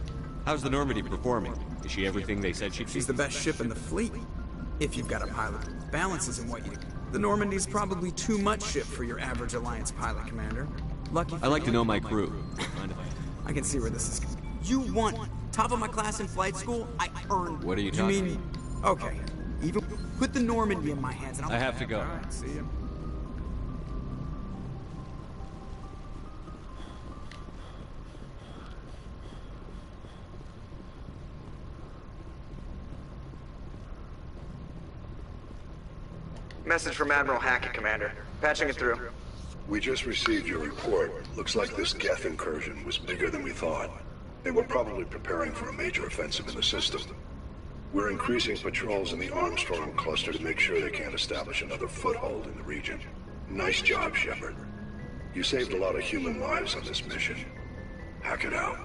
How's the Normandy performing? Is she everything they said she'd be? She's the best ship in the fleet. If you've got a pilot. Balance isn't what you... The Normandy's probably too much ship for your average Alliance pilot, Commander. Lucky for I like you. to know my crew. I can see where this is... You won top of my class in flight school? I earned... What are you talking mean... Okay. Even... Put the Normandy in my hands and I'll... I have to go. Alright, see you. Message from Admiral Hackett, Commander. Patching it through. We just received your report. Looks like this Geth incursion was bigger than we thought. They were probably preparing for a major offensive in the system. We're increasing patrols in the Armstrong cluster to make sure they can't establish another foothold in the region. Nice job, Shepard. You saved a lot of human lives on this mission. Hack it out.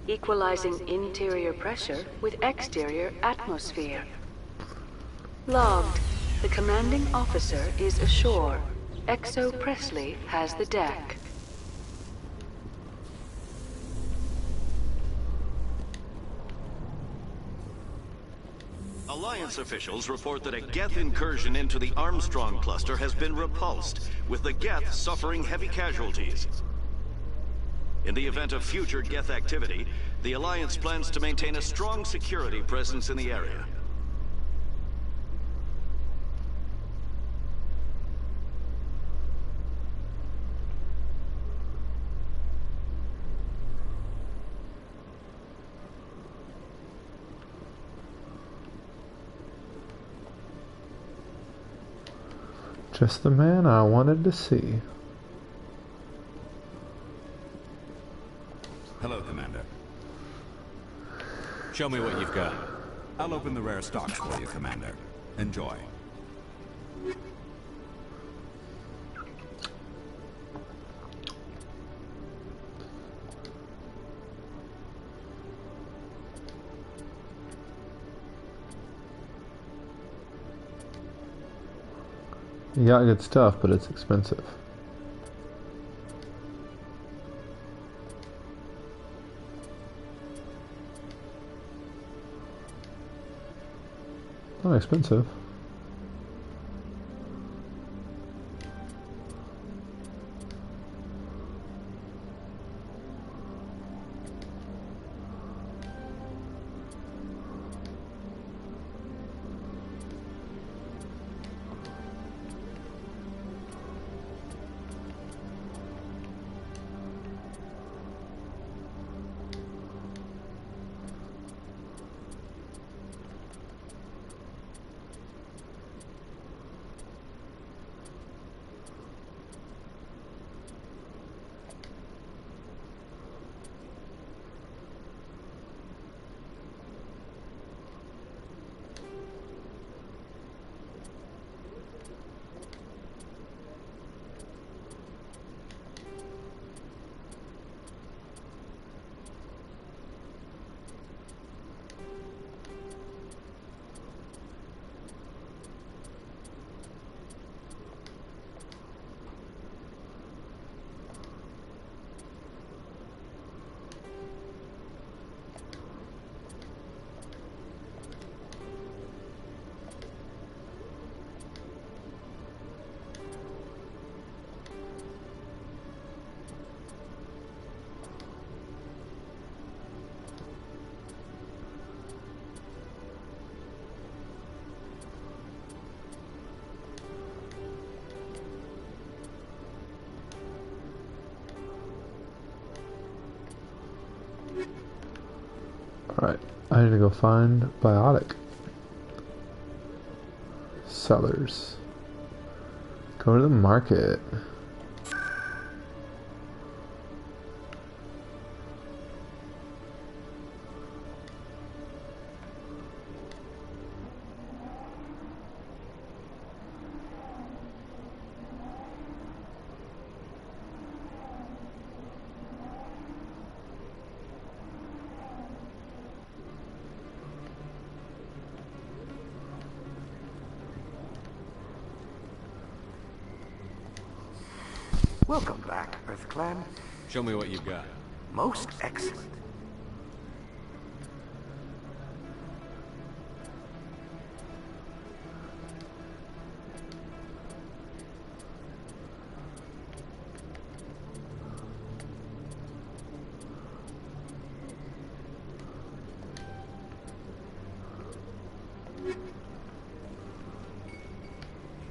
Equalizing interior pressure with exterior atmosphere. Logged. The commanding officer is ashore. Exo Presley has the deck. Alliance officials report that a Geth incursion into the Armstrong cluster has been repulsed, with the Geth suffering heavy casualties. In the event of future Geth activity, the Alliance plans to maintain a strong security presence in the area. Just the man I wanted to see. Hello, Commander. Show me what you've got. I'll open the rare stocks for you, Commander. Enjoy. You got good stuff, but it's expensive. Not expensive. Alright, I need to go find Biotic. Sellers. Go to the market. Welcome back, Earth Clan. Show me what you've got. Most excellent.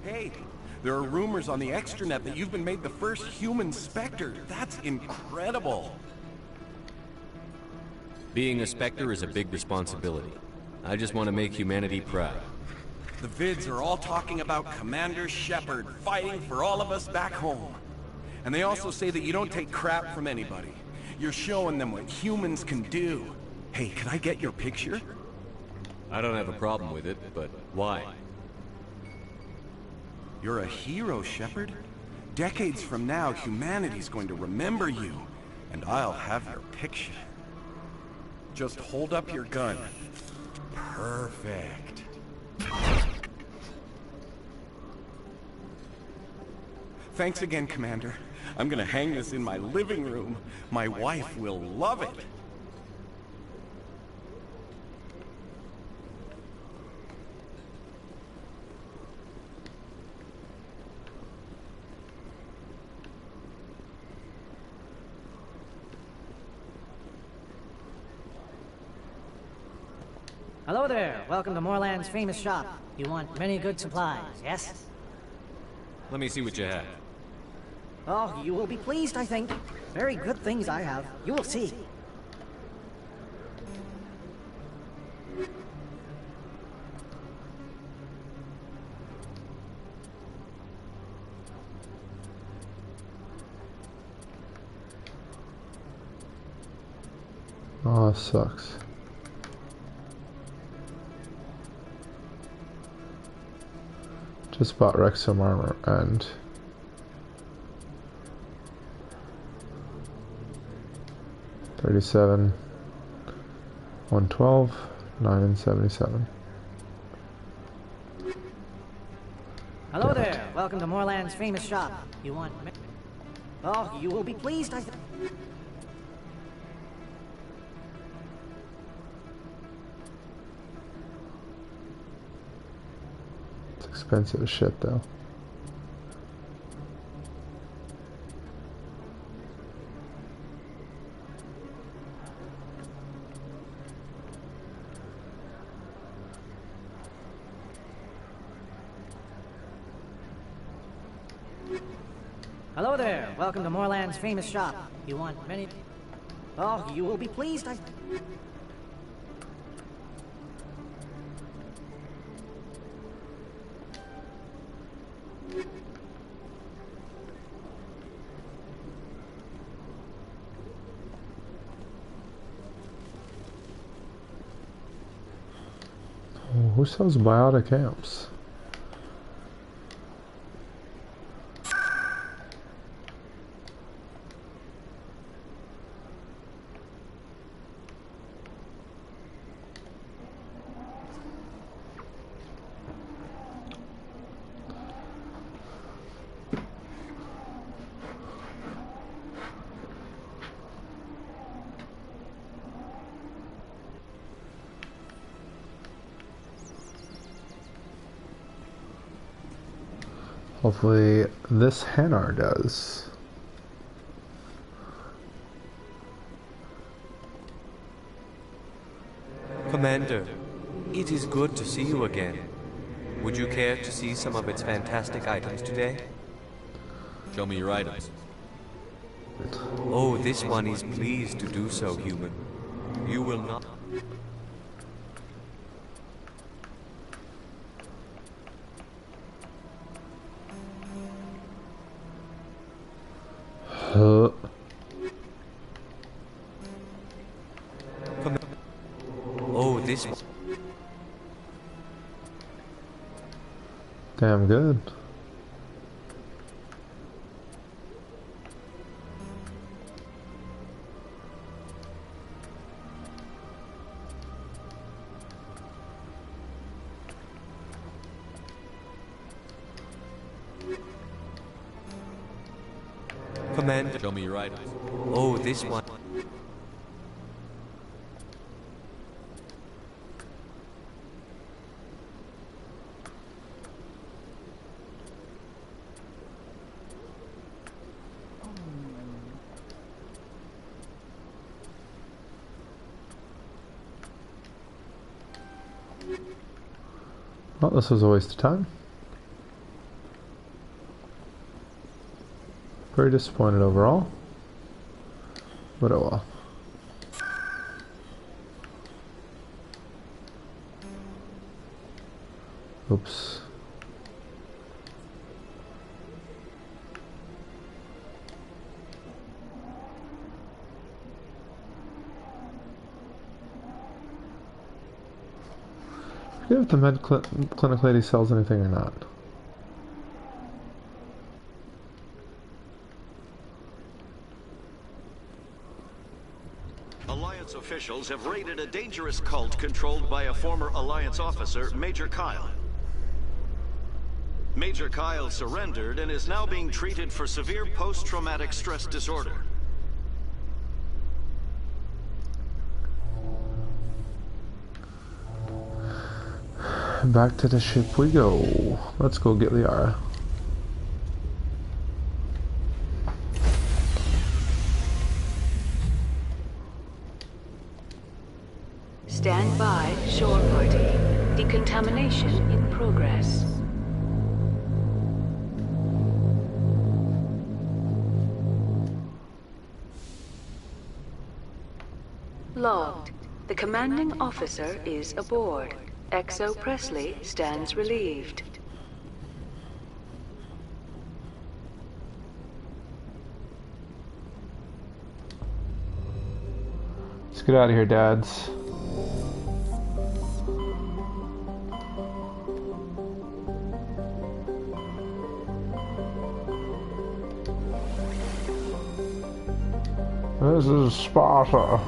Hey, there are rumors on the extranet that you've been made the first human Spectre. That's incredible. Being a Spectre is a big responsibility. I just want to make humanity proud. The vids are all talking about Commander Shepard fighting for all of us back home. And they also say that you don't take crap from anybody. You're showing them what humans can do. Hey, can I get your picture? I don't have a problem with it, but why? You're a hero, Shepard. Decades from now, humanity's going to remember you, and I'll have your picture. Just hold up your gun. Perfect. Thanks again, Commander. I'm gonna hang this in my living room. My wife will love it. Hello there. Welcome to Moorland's famous shop. You want many good supplies, yes? Let me see what you have. Oh, you will be pleased, I think. Very good things I have. You will see. Oh, that sucks. Just bought Rex some armor and $37, $112, $9 and $77. Hello there. Welcome to Moorland's famous shop. You want... Oh, you will be pleased, I think. It's expensive as shit though. Hello there. Welcome to Moorland's famous shop. You want many... Oh, you will be pleased, I... Oh, who sells biotic amps? Hopefully this Hanar does. Commander, it is good to see you again. Would you care to see some of its fantastic items today? Show me your items. Oh, this one is pleased to do so, human. You will not... Oh, this one. Damn good. Commander. Show me your items. Oh, this one. Well, this was a waste of time. Very disappointed overall. But oh well. Oops. I forget if the clinic lady sells anything or not. Alliance officials have raided a dangerous cult controlled by a former Alliance officer, Major Kyle. Major Kyle surrendered and is now being treated for severe post-traumatic stress disorder. Back to the ship we go. Let's go get Liara. Stand by, shore party. Decontamination in progress. Logged. The commanding officer is aboard. XO Presley stands relieved. Let's get out of here, dads. This is Sparta.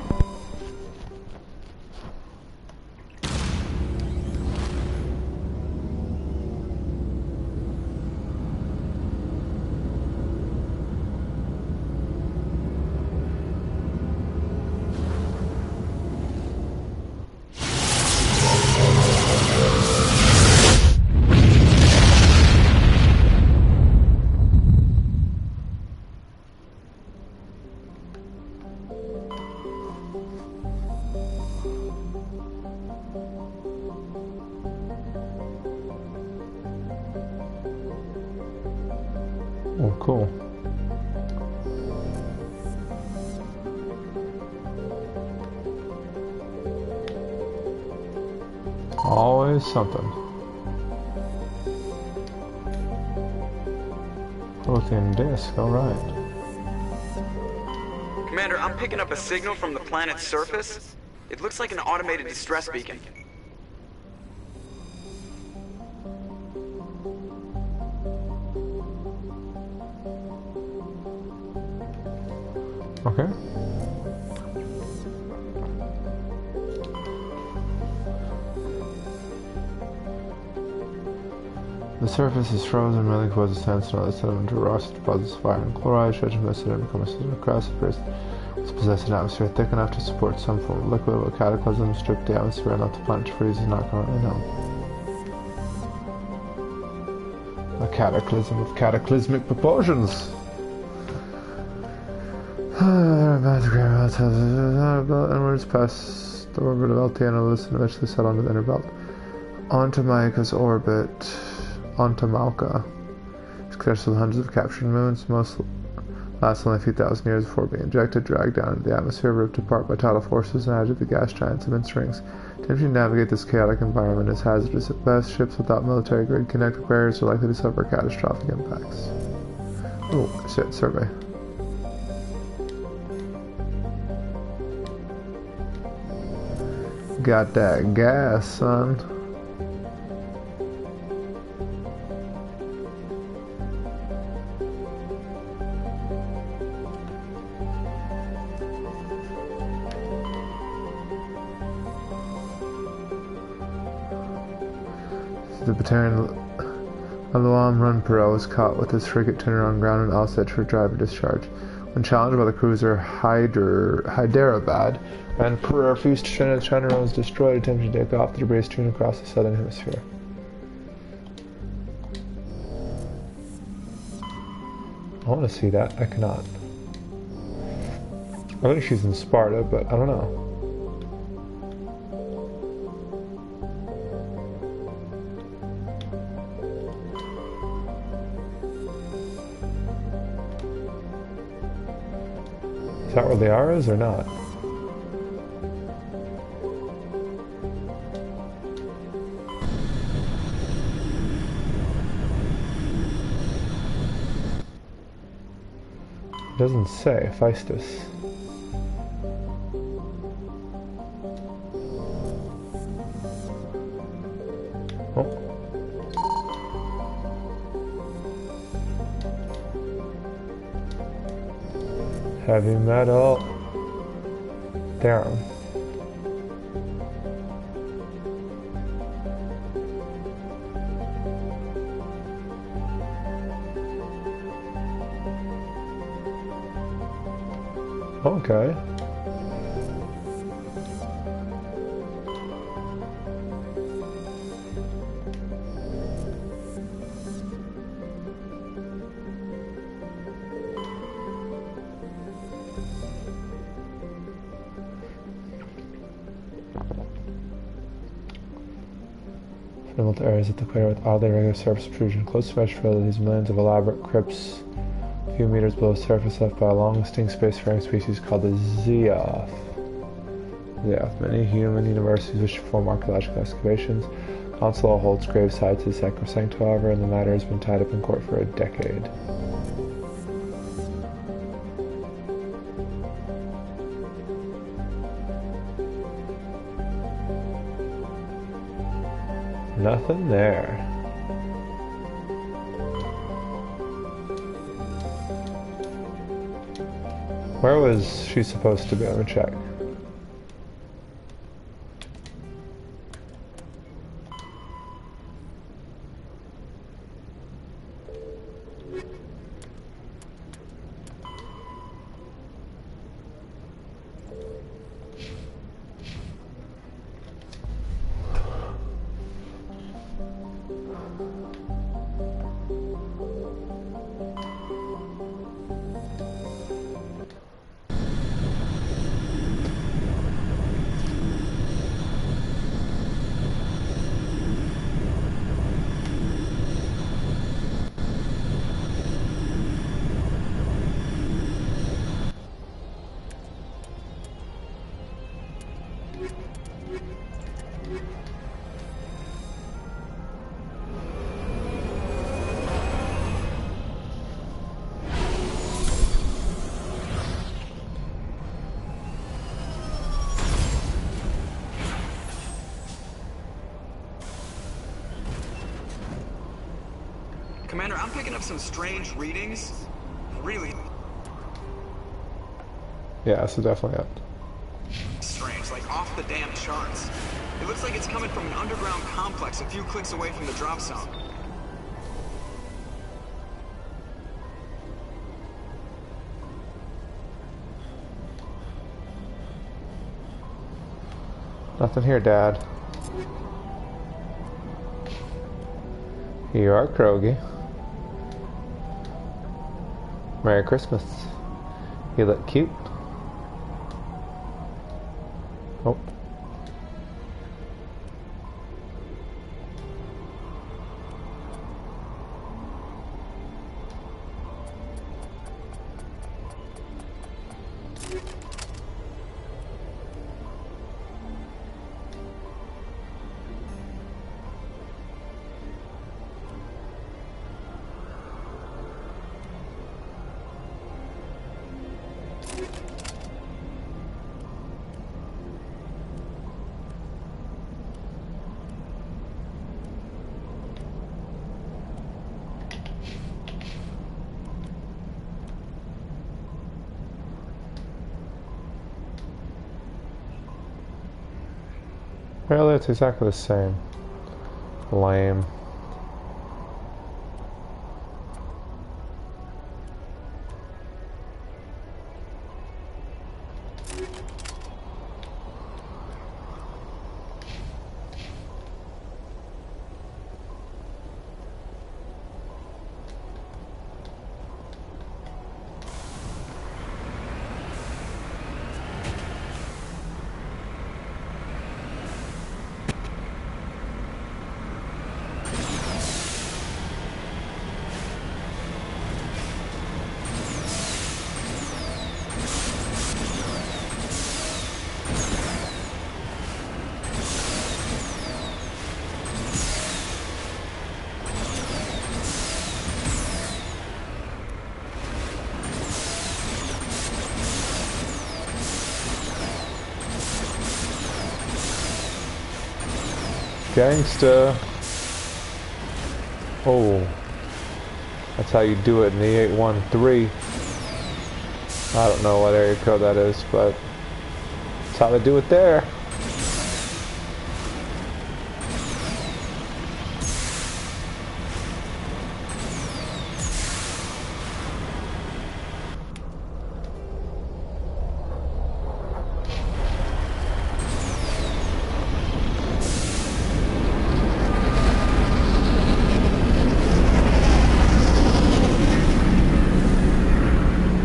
Oh, cool. Always something. Protein disc, alright. Commander, I'm picking up a signal from the planet's surface. It looks like an automated distress beacon. Okay. The surface is frozen, mainly causes sandstone, sedimentary rocks, deposits fire and chloride, stretching from the sediment becomes a crust first. It's possessed an atmosphere thick enough to support some form of liquid, but cataclysm stripped the atmosphere and left the planet to freeze is not currently known. A cataclysm of cataclysmic proportions. Inwards past the orbit of LT analysts and eventually settle onto the inner belt. Onto Maika's orbit. Onto Malka. Successful with hundreds of captured moons, most Lasts only a few thousand years before being injected, dragged down into the atmosphere, ripped apart by tidal forces, and added to the gas giant's immense rings. Attempting to navigate this chaotic environment is hazardous at best. Ships without military-grade connected barriers are likely to suffer catastrophic impacts. Oh, shit, survey. Got that gas, son. The battalion of the Lam Run Perot was caught with his frigate tuner on ground and all set for driver discharge. When challenged by the cruiser Hyderabad, and Perot refused to surrender, the China was destroyed, attempting to take off the debris strewn across the southern hemisphere. I want to see that. I cannot. I think she's in Sparta, but I don't know. Is that where Liara is or not? It doesn't say. Feistus. Oh. Heavy metal. Damn. Okay. Remote areas of the crater with oddly irregular surface protrusion, close to mesh fill these millions of elaborate crypts a few meters below the surface left by a long extinct spacefaring species called the Geth. Many human universities wish to perform archaeological excavations. Consular holds grave sites as sacrosanct, however, and the matter has been tied up in court for a decade. Nothing there. Where was she supposed to be? Let me check. Commander, I'm picking up some strange readings. Really Yeah, so definitely up. strange, like off the damn charts. It looks like it's coming from an underground complex a few clicks away from the drop zone. Nothing here, Dad. You are Krogi. Merry Christmas. You look cute. Oh. Really, it's exactly the same. Lame. Gangsta. Oh. That's how you do it in the 813. I don't know what area code that is, but that's how they do it there.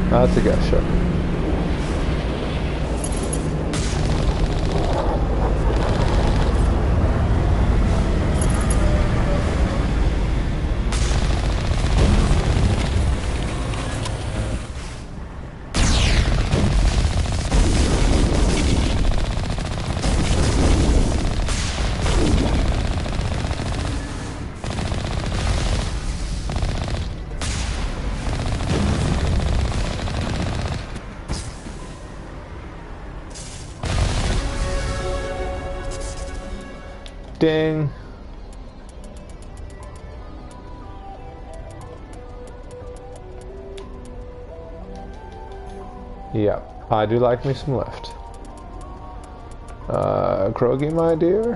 That's a Geth ship. Ding. Yeah, I do like me some lift. Krogi, my dear.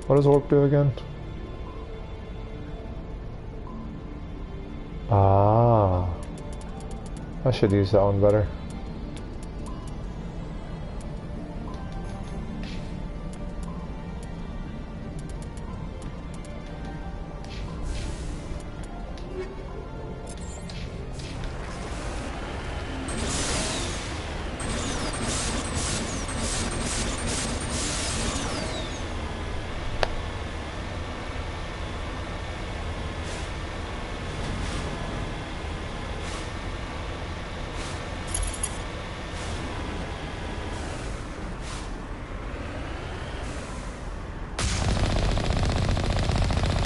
What does warp do again? Ah. I should use that one better.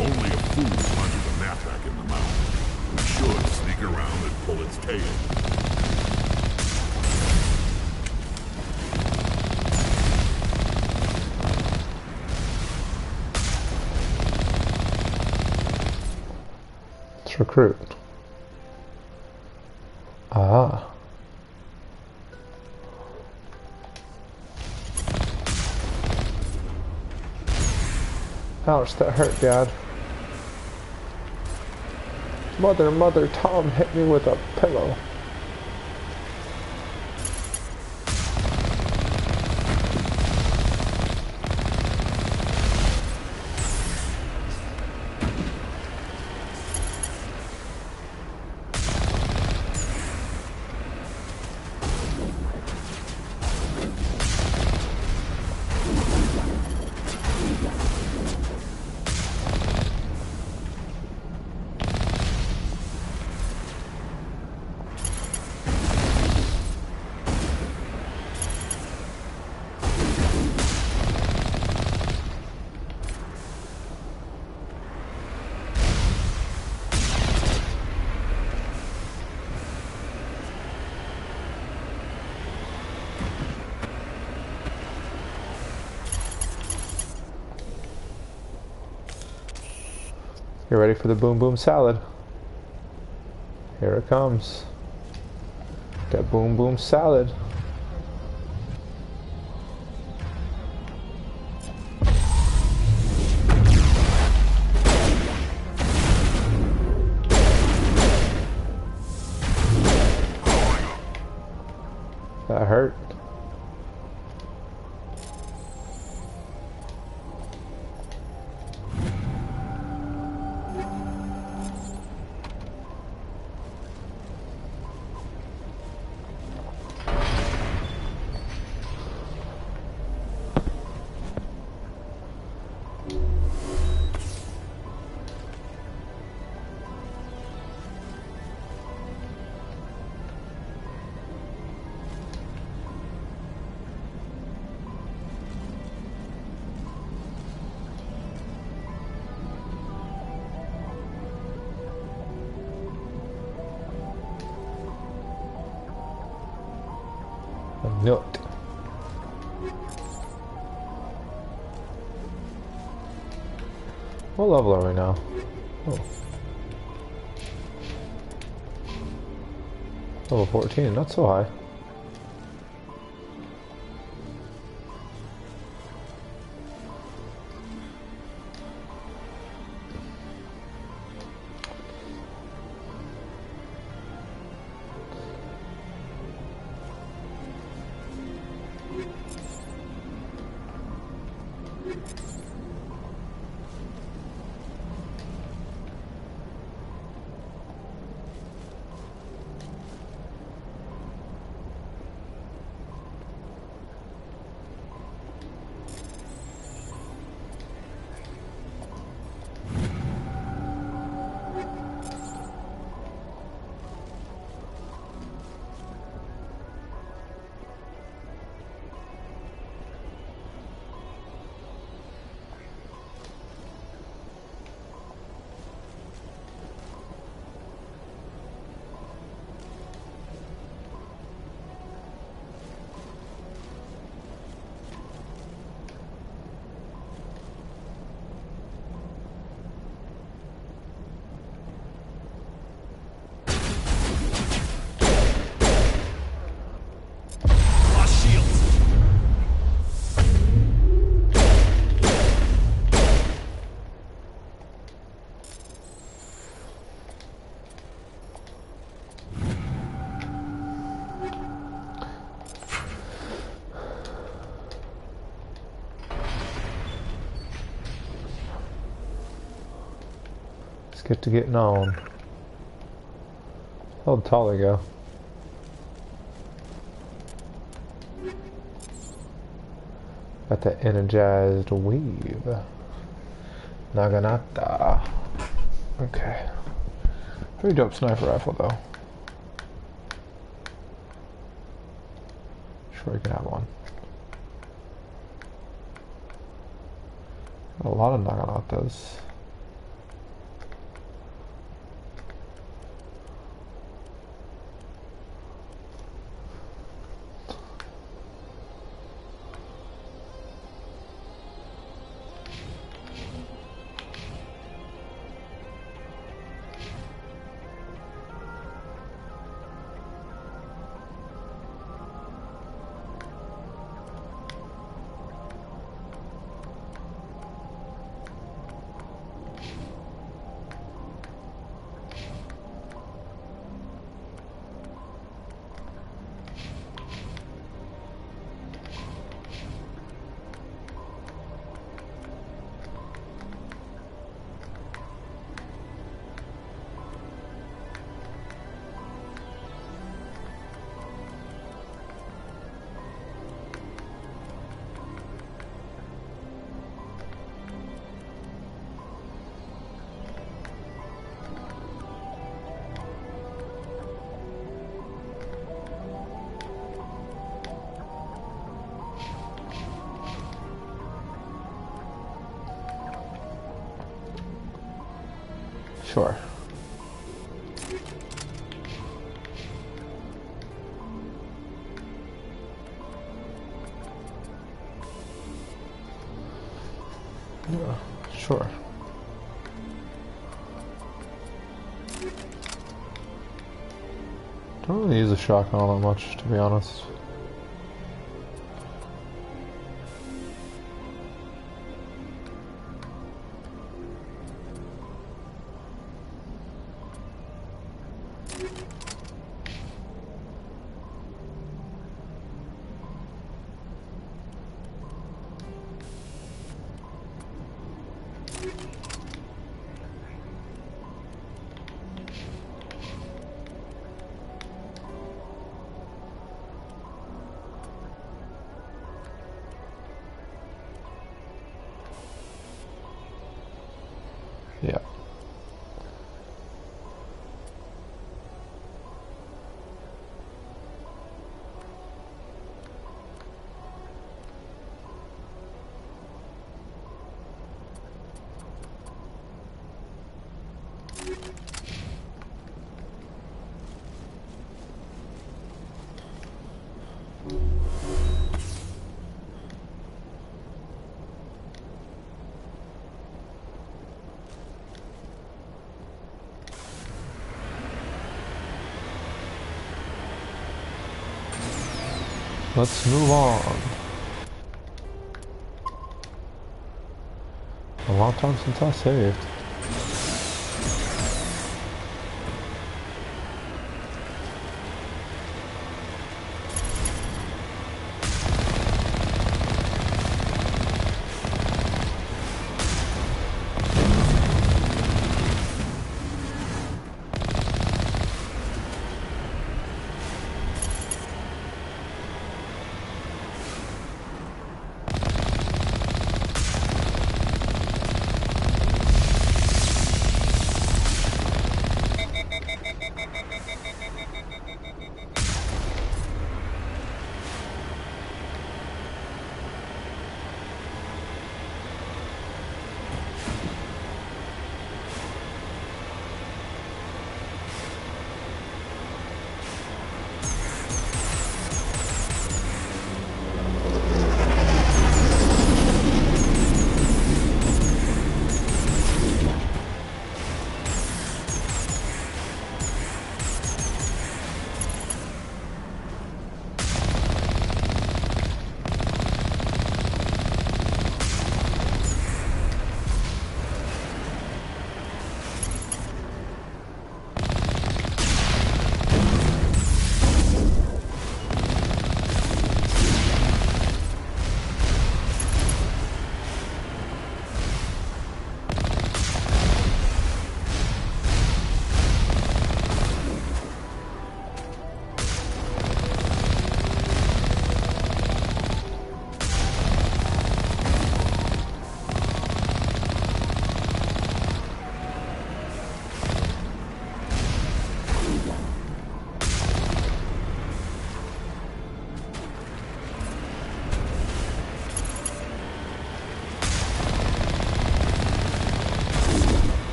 Only a fool punches a knapsack in the mouth. We should sneak around and pull its tail. Let's recruit. Ah. Ouch, that hurt, Dad. Mother, Tom hit me with a pillow. You ready for the boom boom salad? Here it comes. That boom boom salad. That hurt. Nut. What level are we now? Oh. Level 14, not so high. Get to getting on. How tall they go? Got that energized weave. Naganata. Okay. Pretty dope sniper rifle though. Sure, you can have one. Got a lot of Naganatas. Sure. Yeah, sure. Don't really use a shotgun all that much, to be honest. Yeah. Let's move on. A long time since I saved.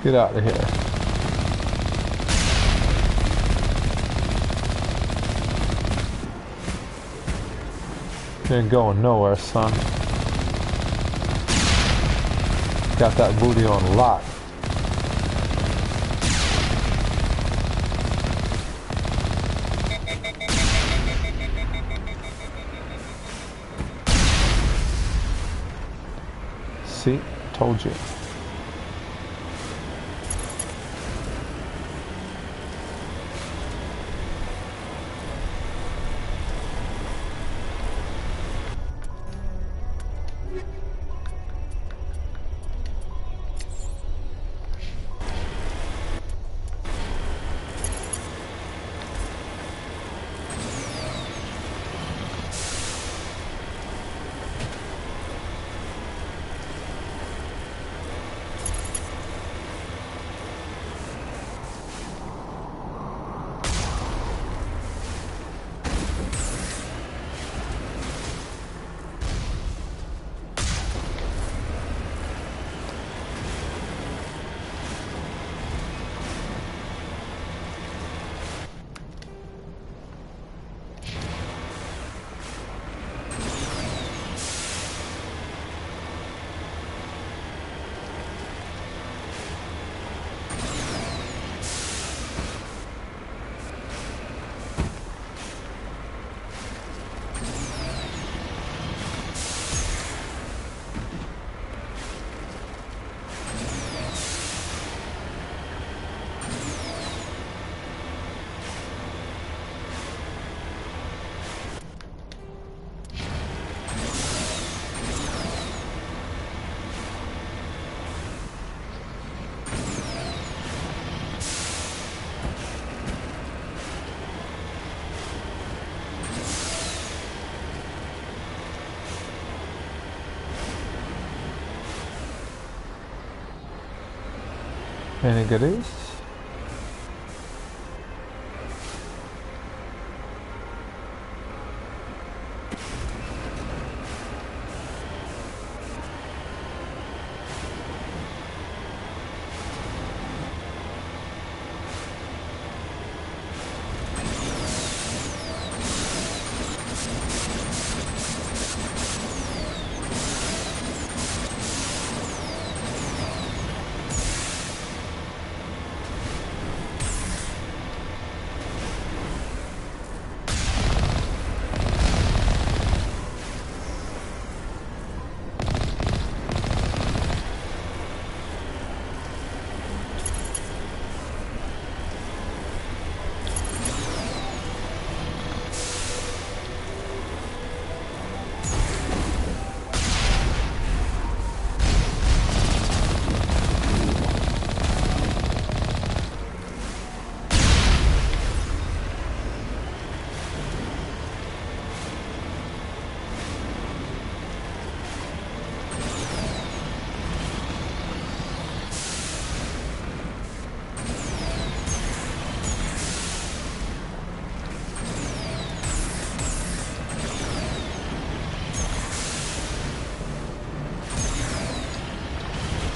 Get out of here. You ain't going nowhere, son. Got that booty on lock. See? Told you. Any goodies?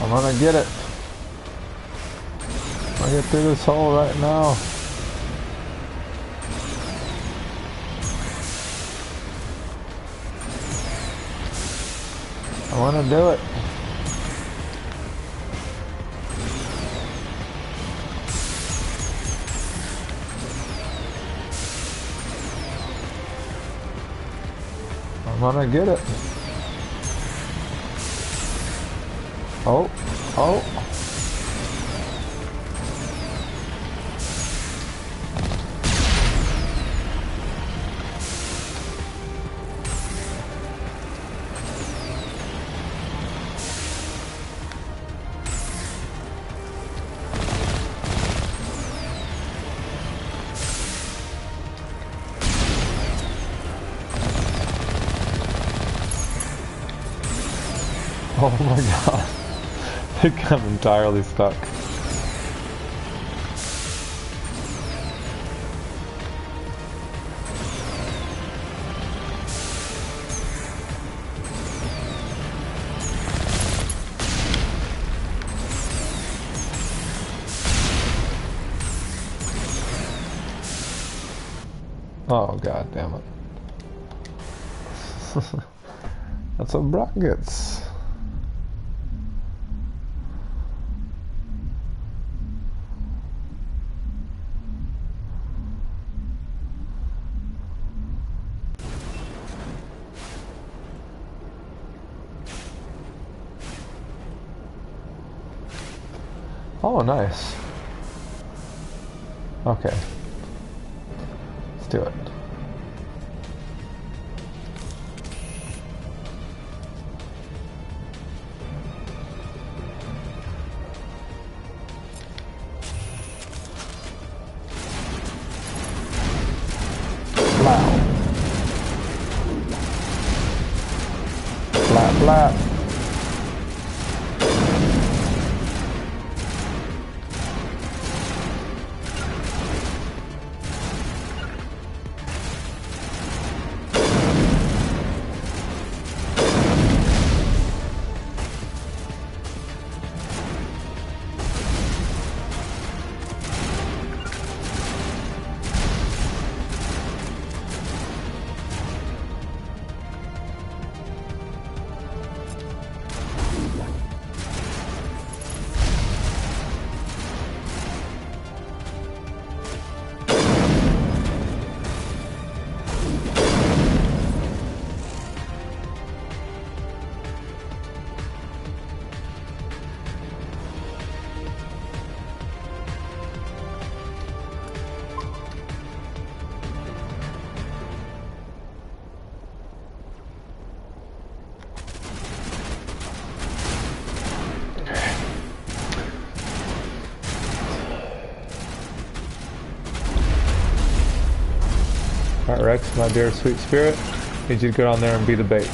I'm gonna get it. I'll get through this hole right now. I wanna do it. I'm gonna get it. Oh, oh. Oh my god. I think I'm entirely stuck. Oh god damn it. That's what Broc gets. Oh, nice. Okay. Let's do it. Flap. Flap, flap. Alright, Rex, my dear sweet spirit, need you to go down there and be the bait.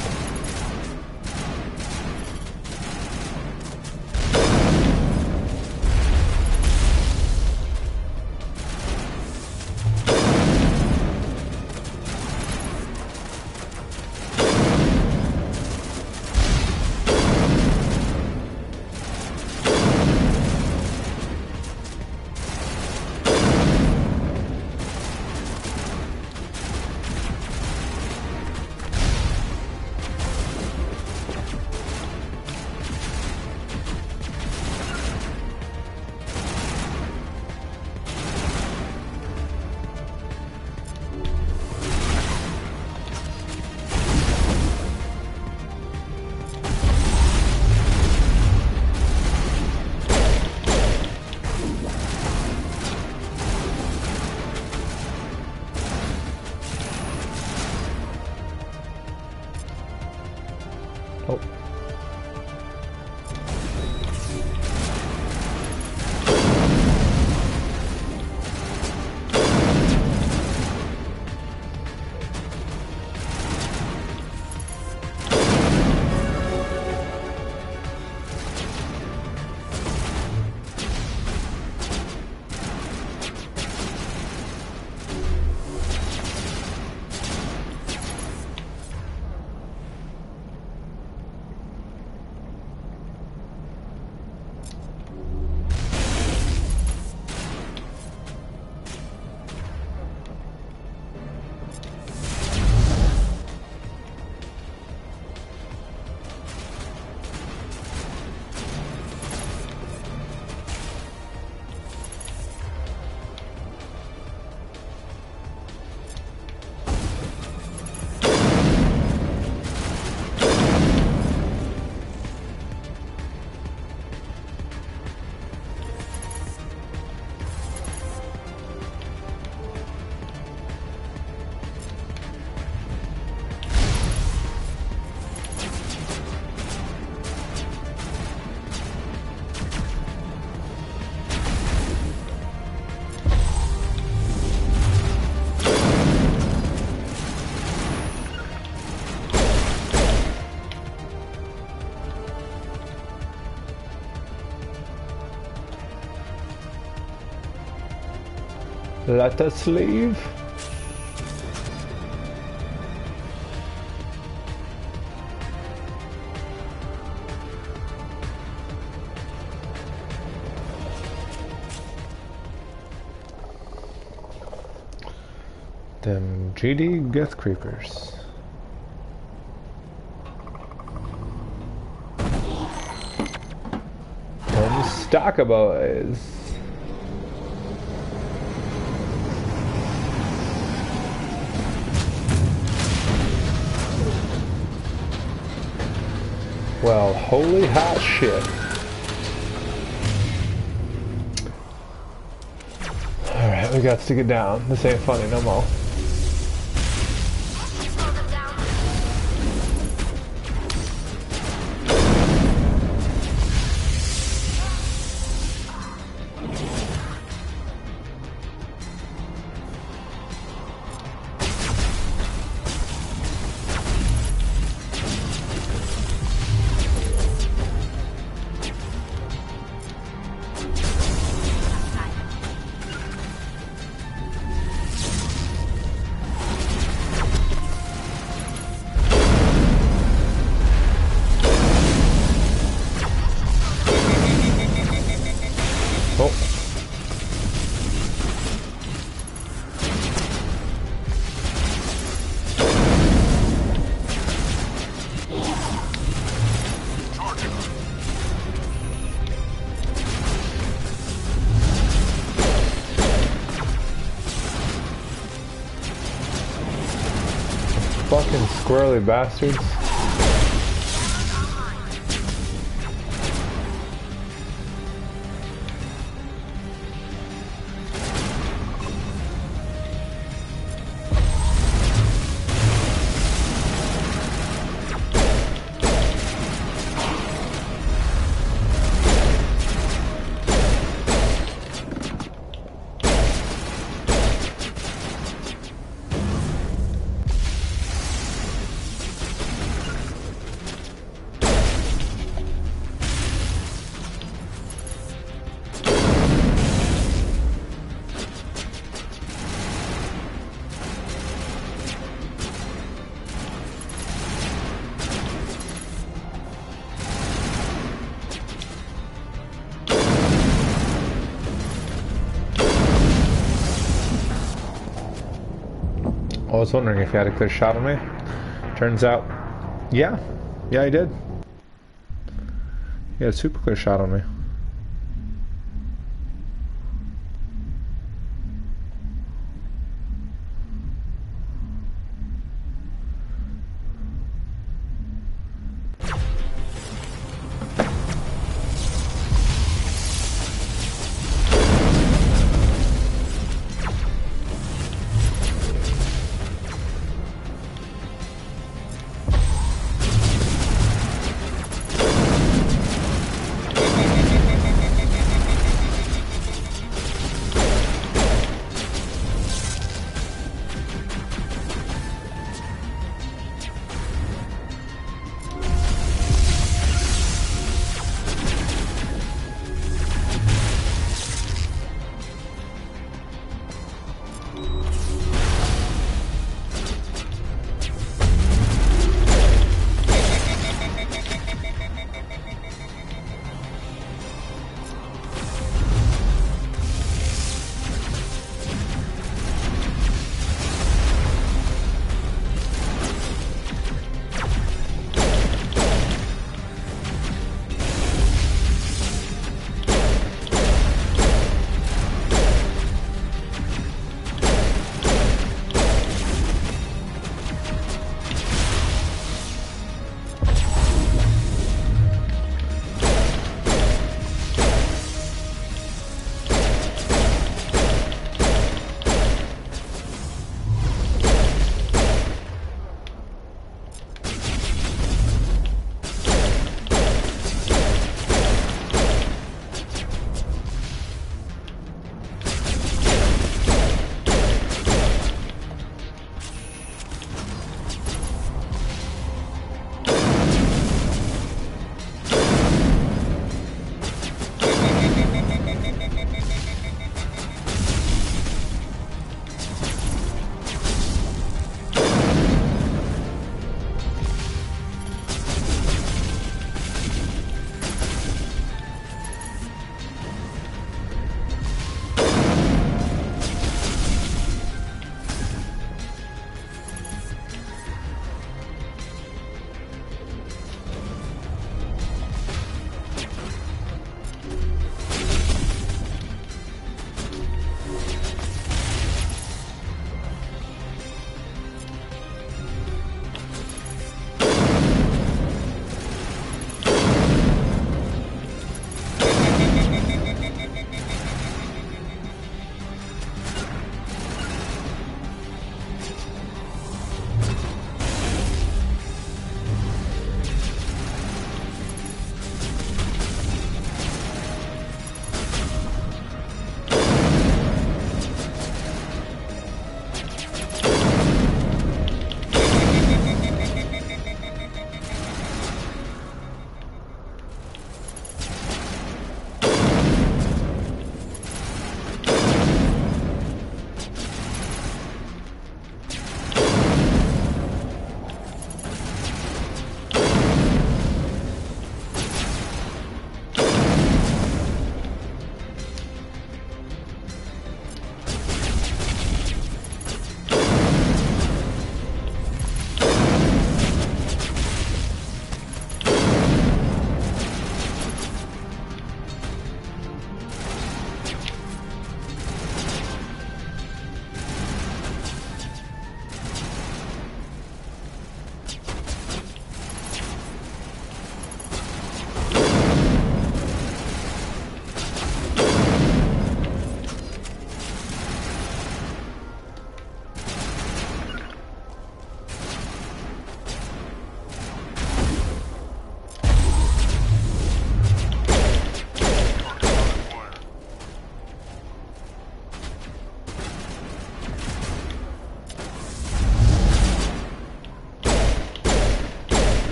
Let us leave. Them GD Geth creepers. Them Stalker boys. Well, holy hot shit. Alright, we got to get down. This ain't funny no more. Fucking squirrely bastards. I was wondering if you had a clear shot on me. Turns out, yeah, I did. You had a super clear shot on me.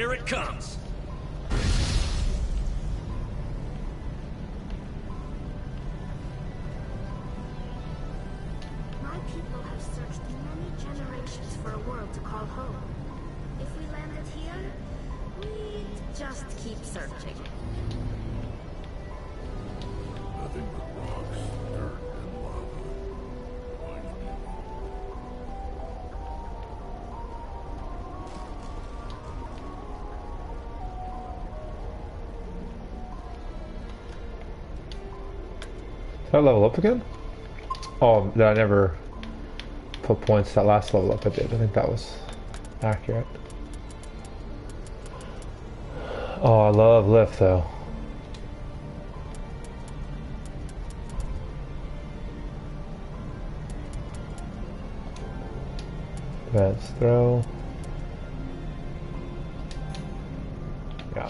Here it comes. My people have searched many generations for a world to call home. If we landed here, we'd just keep searching. Nothing but rocks, dirt, and lava. Reminds me of Did I level up again? Oh, did I never put points that last level up? I did. I think that was accurate. Oh, I love lift though. Let's throw. Yeah.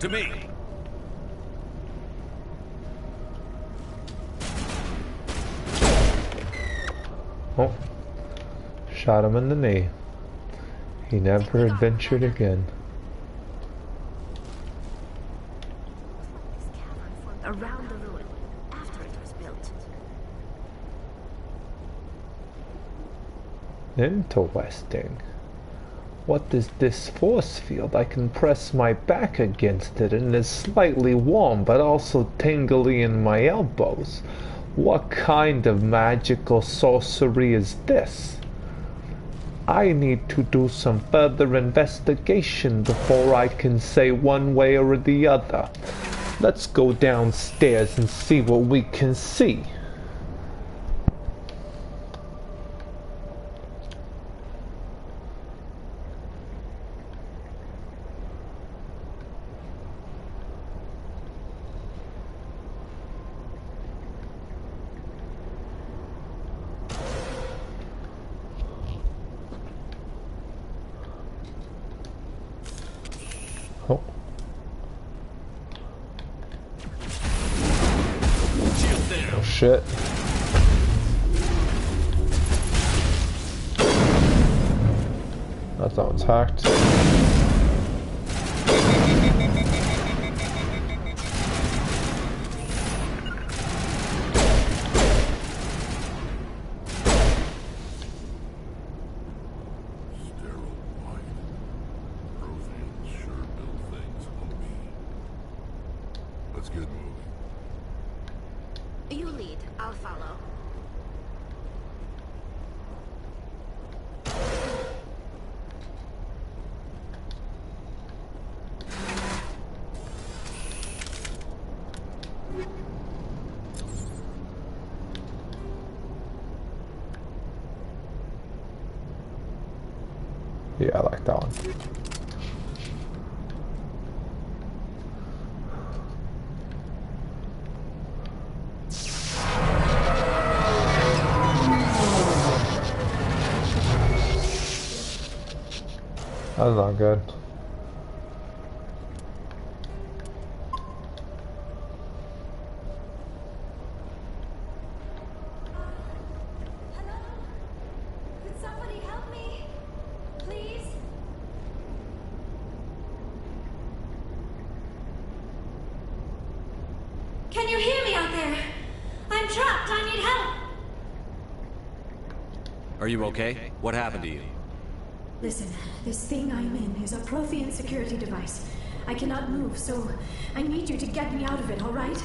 To me. Oh. Shot him in the knee. He never adventured again. Around the ruin, after it was built. Interesting. What is this force field? I can press my back against it and it's slightly warm but also tingly in my elbows. What kind of magical sorcery is this? I need to do some further investigation before I can say one way or the other. Let's go downstairs and see what we can see. Oh. Oh shit. That's not attacked. Let's get moving. You lead. I'll follow. Yeah, I like that one. That's not good. Could somebody help me? Please? Can you hear me out there? I'm trapped. I need help. Are you okay? What happened to you? Listen, this thing I'm in is a Prothean security device. I cannot move, so I need you to get me out of it, all right?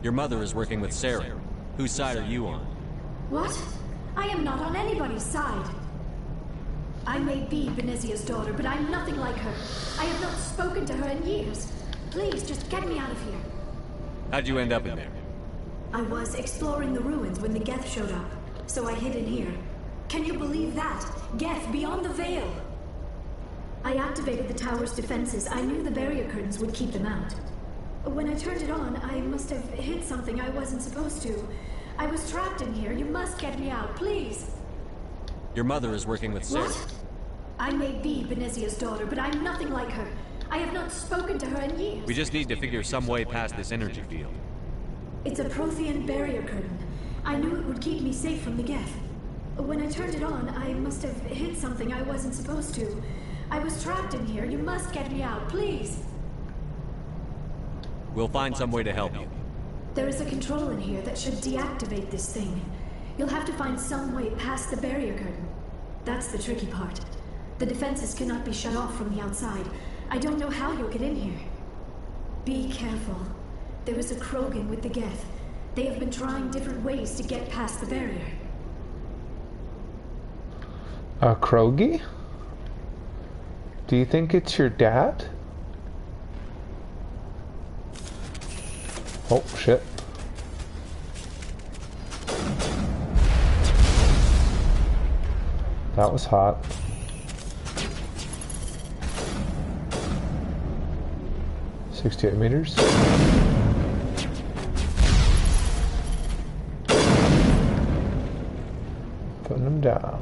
Your mother is working with Sarah. Whose side are you on? What? I am not on anybody's side. I may be Benezia's daughter, but I'm nothing like her. I have not spoken to her in years. Please, just get me out of here. How'd you end up in there? I was exploring the ruins when the Geth showed up, so I hid in here. Can you believe that? Geth, beyond the veil! I activated the tower's defenses. I knew the barrier curtains would keep them out. When I turned it on, I must have hit something I wasn't supposed to. I was trapped in here. You must get me out, please! Your mother is working with Sarah. What? I may be Benezia's daughter, but I'm nothing like her. I have not spoken to her in years. We just need to figure some way past this energy field. It's a Prothean barrier curtain. I knew it would keep me safe from the Geth. When I turned it on, I must have hit something I wasn't supposed to. I was trapped in here. You must get me out, please. We'll find some way to help you. There is a control in here that should deactivate this thing. You'll have to find some way past the barrier curtain. That's the tricky part. The defenses cannot be shut off from the outside. I don't know how you'll get in here. Be careful. There is a Krogan with the Geth. They have been trying different ways to get past the barrier. A Krogi? Do you think it's your dad? Oh, shit. That was hot. $68 meters. Putting them down.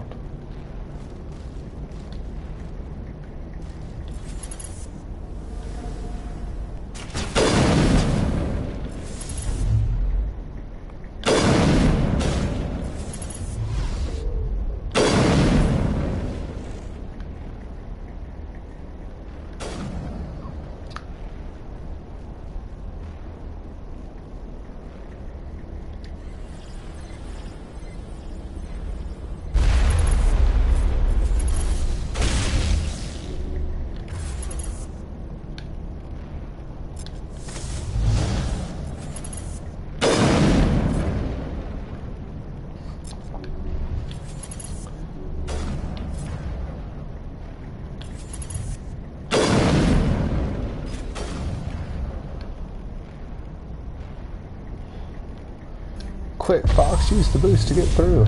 quick, Fox. Use the boost to get through.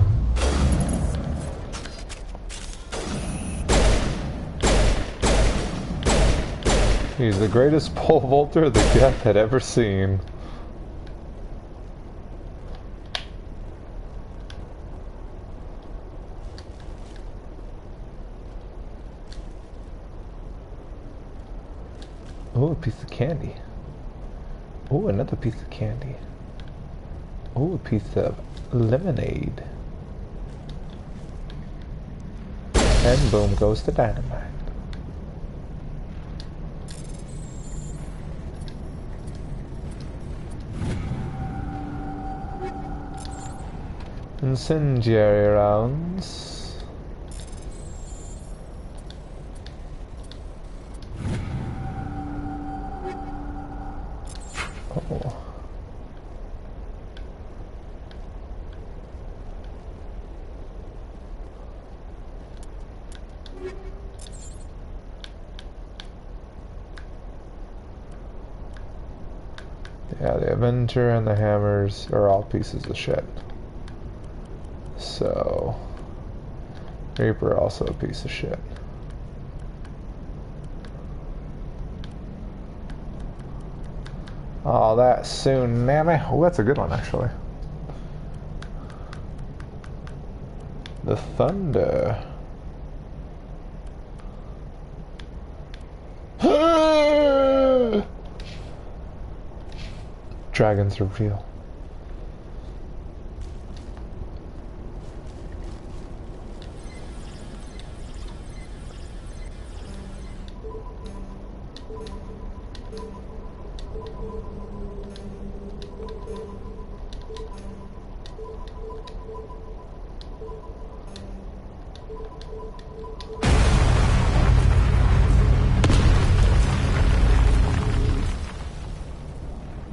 He's the greatest pole vaulter the Geth had ever seen. Oh, a piece of candy. Oh, another piece of candy. Oh, a piece of lemonade. And boom goes the dynamite. Incendiary rounds. Oh. Yeah, the Avenger and the hammers are all pieces of shit. So, Reaper also a piece of shit. Oh, that tsunami. Oh, that's a good one, actually. The thunder. Dragons are real.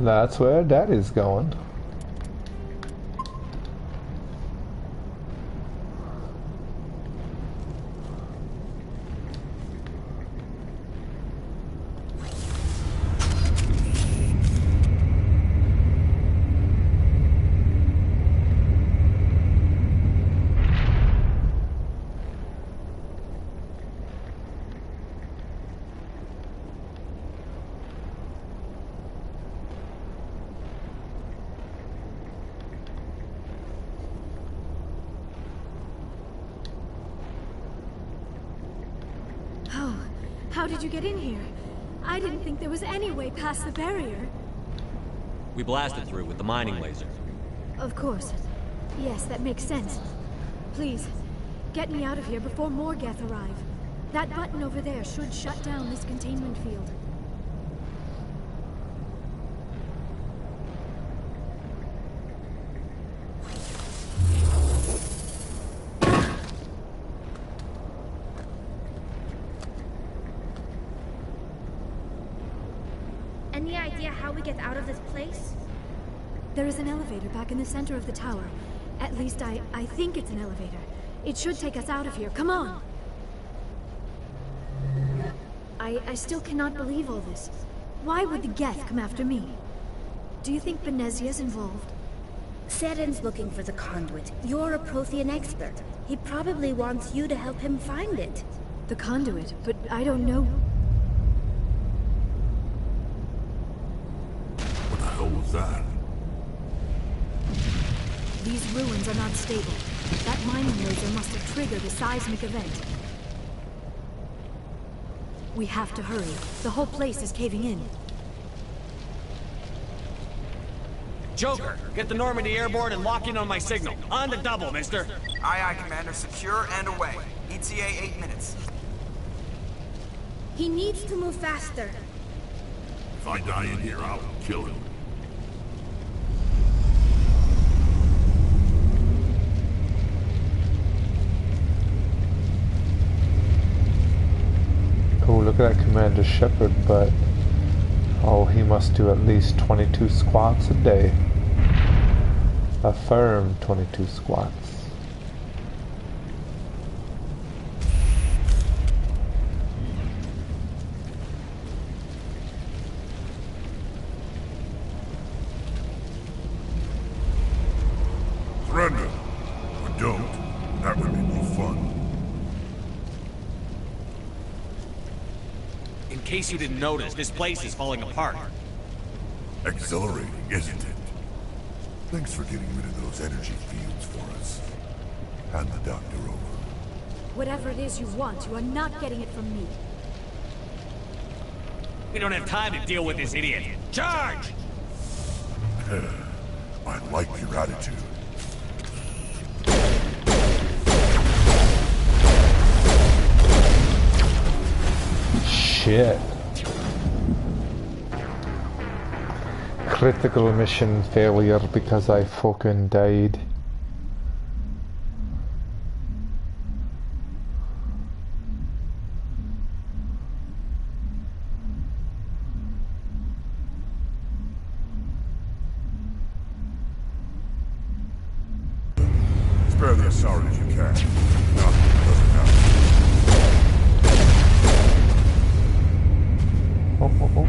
That's where Daddy's going. How did you get in here? I didn't think there was any way past the barrier. We blasted through with the mining laser. Of course. Yes, that makes sense. Please, get me out of here before more Geth arrive. That button over there should shut down this containment field. Any idea how we get out of this place? There is an elevator back in the center of the tower. At least I think it's an elevator. It should take us out of here. Come on! I still cannot believe all this. Why would the Geth come after me? Do you think Benezia's involved? Seren's looking for the conduit. You're a Prothean expert. He probably wants you to help him find it. The conduit? But I don't know... What the hell was that? These ruins are not stable. That mining laser must have triggered a seismic event. We have to hurry. The whole place is caving in. Joker, get the Normandy airborne and lock in on my signal. On the double, mister. Aye, aye, Commander. Secure and away. ETA 8 minutes. He needs to move faster. If I die in here, I'll kill him. Oh, look at that Commander Shepard, but... oh, he must do at least 22 squats a day. A firm 22 squats. Surrender. Or don't. That would be more fun. In case you didn't notice, this place is falling apart. Exhilarating, isn't it? Thanks for getting rid of those energy fields for us. Hand the doctor over. Whatever it is you want, you are not getting it from me. We don't have time to deal with this idiot. Charge! I like your attitude. Shit. Critical mission failure because I fucking died. Spare the Asari if you can. No, doesn't matter. Oh.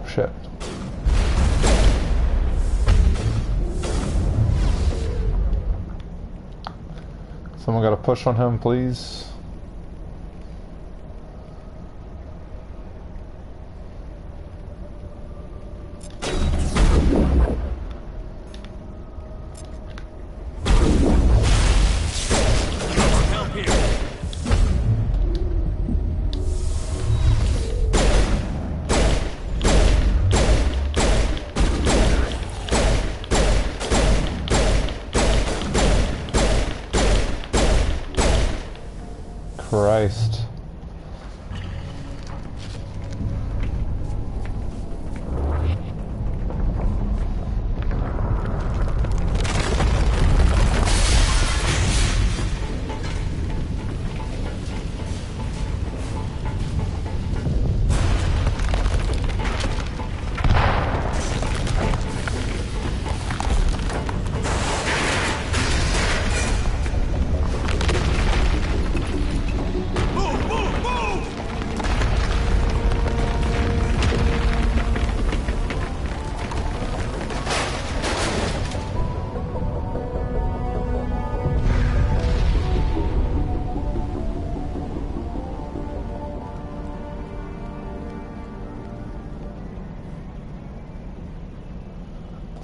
Shit. Someone got to push on him, please. Christ.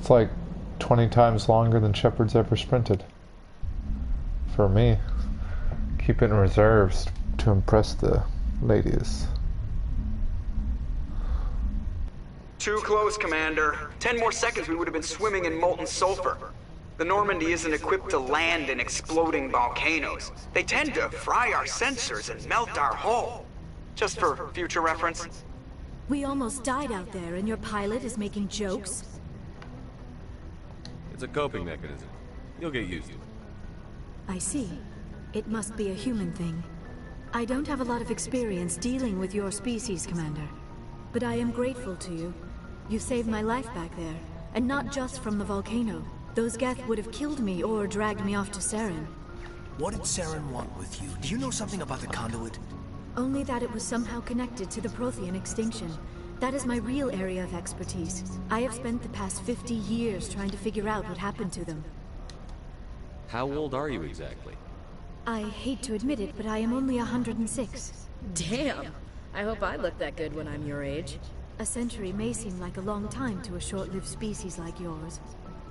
It's like 20 times longer than Shepard's ever sprinted. For me. Keep it in reserves to impress the ladies. Too close, Commander. 10 more seconds we would have been swimming in molten sulfur. The Normandy isn't equipped to land in exploding volcanoes. They tend to fry our sensors and melt our hull. Just for future reference. We almost died out there, and your pilot is making jokes? It's a coping mechanism. You'll get used to it. I see. It must be a human thing. I don't have a lot of experience dealing with your species, Commander. But I am grateful to you. You saved my life back there, and not just from the volcano. Those Geth would have killed me or dragged me off to Saren. What did Saren want with you? Do you know something about the conduit? Only that it was somehow connected to the Prothean extinction. That is my real area of expertise. I have spent the past 50 years trying to figure out what happened to them. How old are you exactly? I hate to admit it, but I am only 106. Damn! I hope I look that good when I'm your age. A century may seem like a long time to a short-lived species like yours.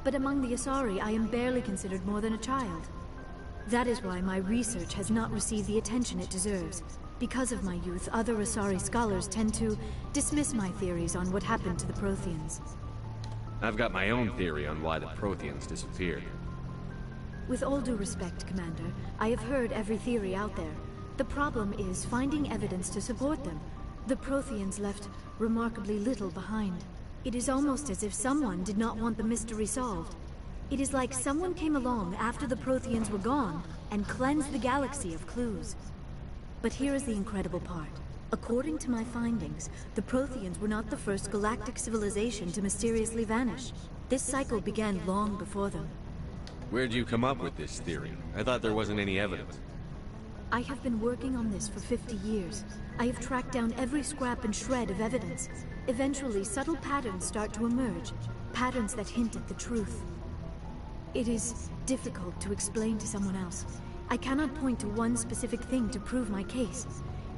But among the Asari, I am barely considered more than a child. That is why my research has not received the attention it deserves. Because of my youth, other Asari scholars tend to dismiss my theories on what happened to the Protheans. I've got my own theory on why the Protheans disappeared. With all due respect, Commander, I have heard every theory out there. The problem is finding evidence to support them. The Protheans left remarkably little behind. It is almost as if someone did not want the mystery solved. It is like someone came along after the Protheans were gone and cleansed the galaxy of clues. But here is the incredible part. According to my findings, the Protheans were not the first galactic civilization to mysteriously vanish. This cycle began long before them. Where'd you come up with this theory? I thought there wasn't any evidence. I have been working on this for 50 years. I have tracked down every scrap and shred of evidence. Eventually, subtle patterns start to emerge. Patterns that hint at the truth. It is difficult to explain to someone else. I cannot point to one specific thing to prove my case.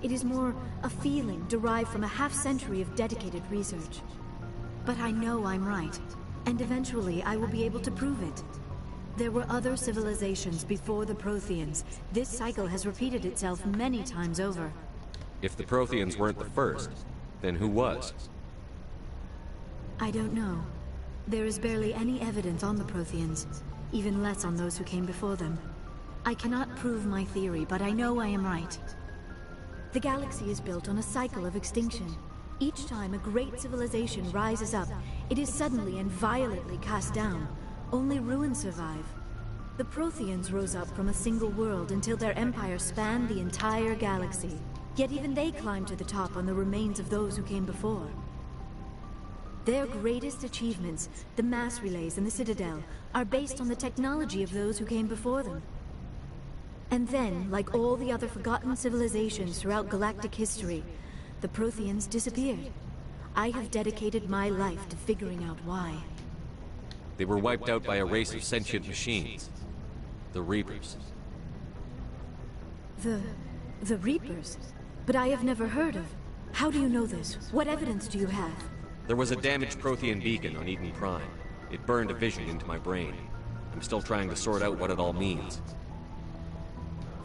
It is more a feeling derived from a half-century of dedicated research. But I know I'm right, and eventually I will be able to prove it. There were other civilizations before the Protheans. This cycle has repeated itself many times over. If the Protheans weren't the first, then who was? I don't know. There is barely any evidence on the Protheans, even less on those who came before them. I cannot prove my theory, but I know I am right. The galaxy is built on a cycle of extinction. Each time a great civilization rises up, it is suddenly and violently cast down. Only ruins survive. The Protheans rose up from a single world until their empire spanned the entire galaxy. Yet even they climbed to the top on the remains of those who came before. Their greatest achievements, the mass relays and the Citadel, are based on the technology of those who came before them. And then, like all the other forgotten civilizations throughout galactic history, the Protheans disappeared. I have dedicated my life to figuring out why. They were wiped out by a race of sentient machines. The Reapers. The Reapers? But I have never heard of. How do you know this? What evidence do you have? There was a damaged Prothean beacon on Eden Prime. It burned a vision into my brain. I'm still trying to sort out what it all means.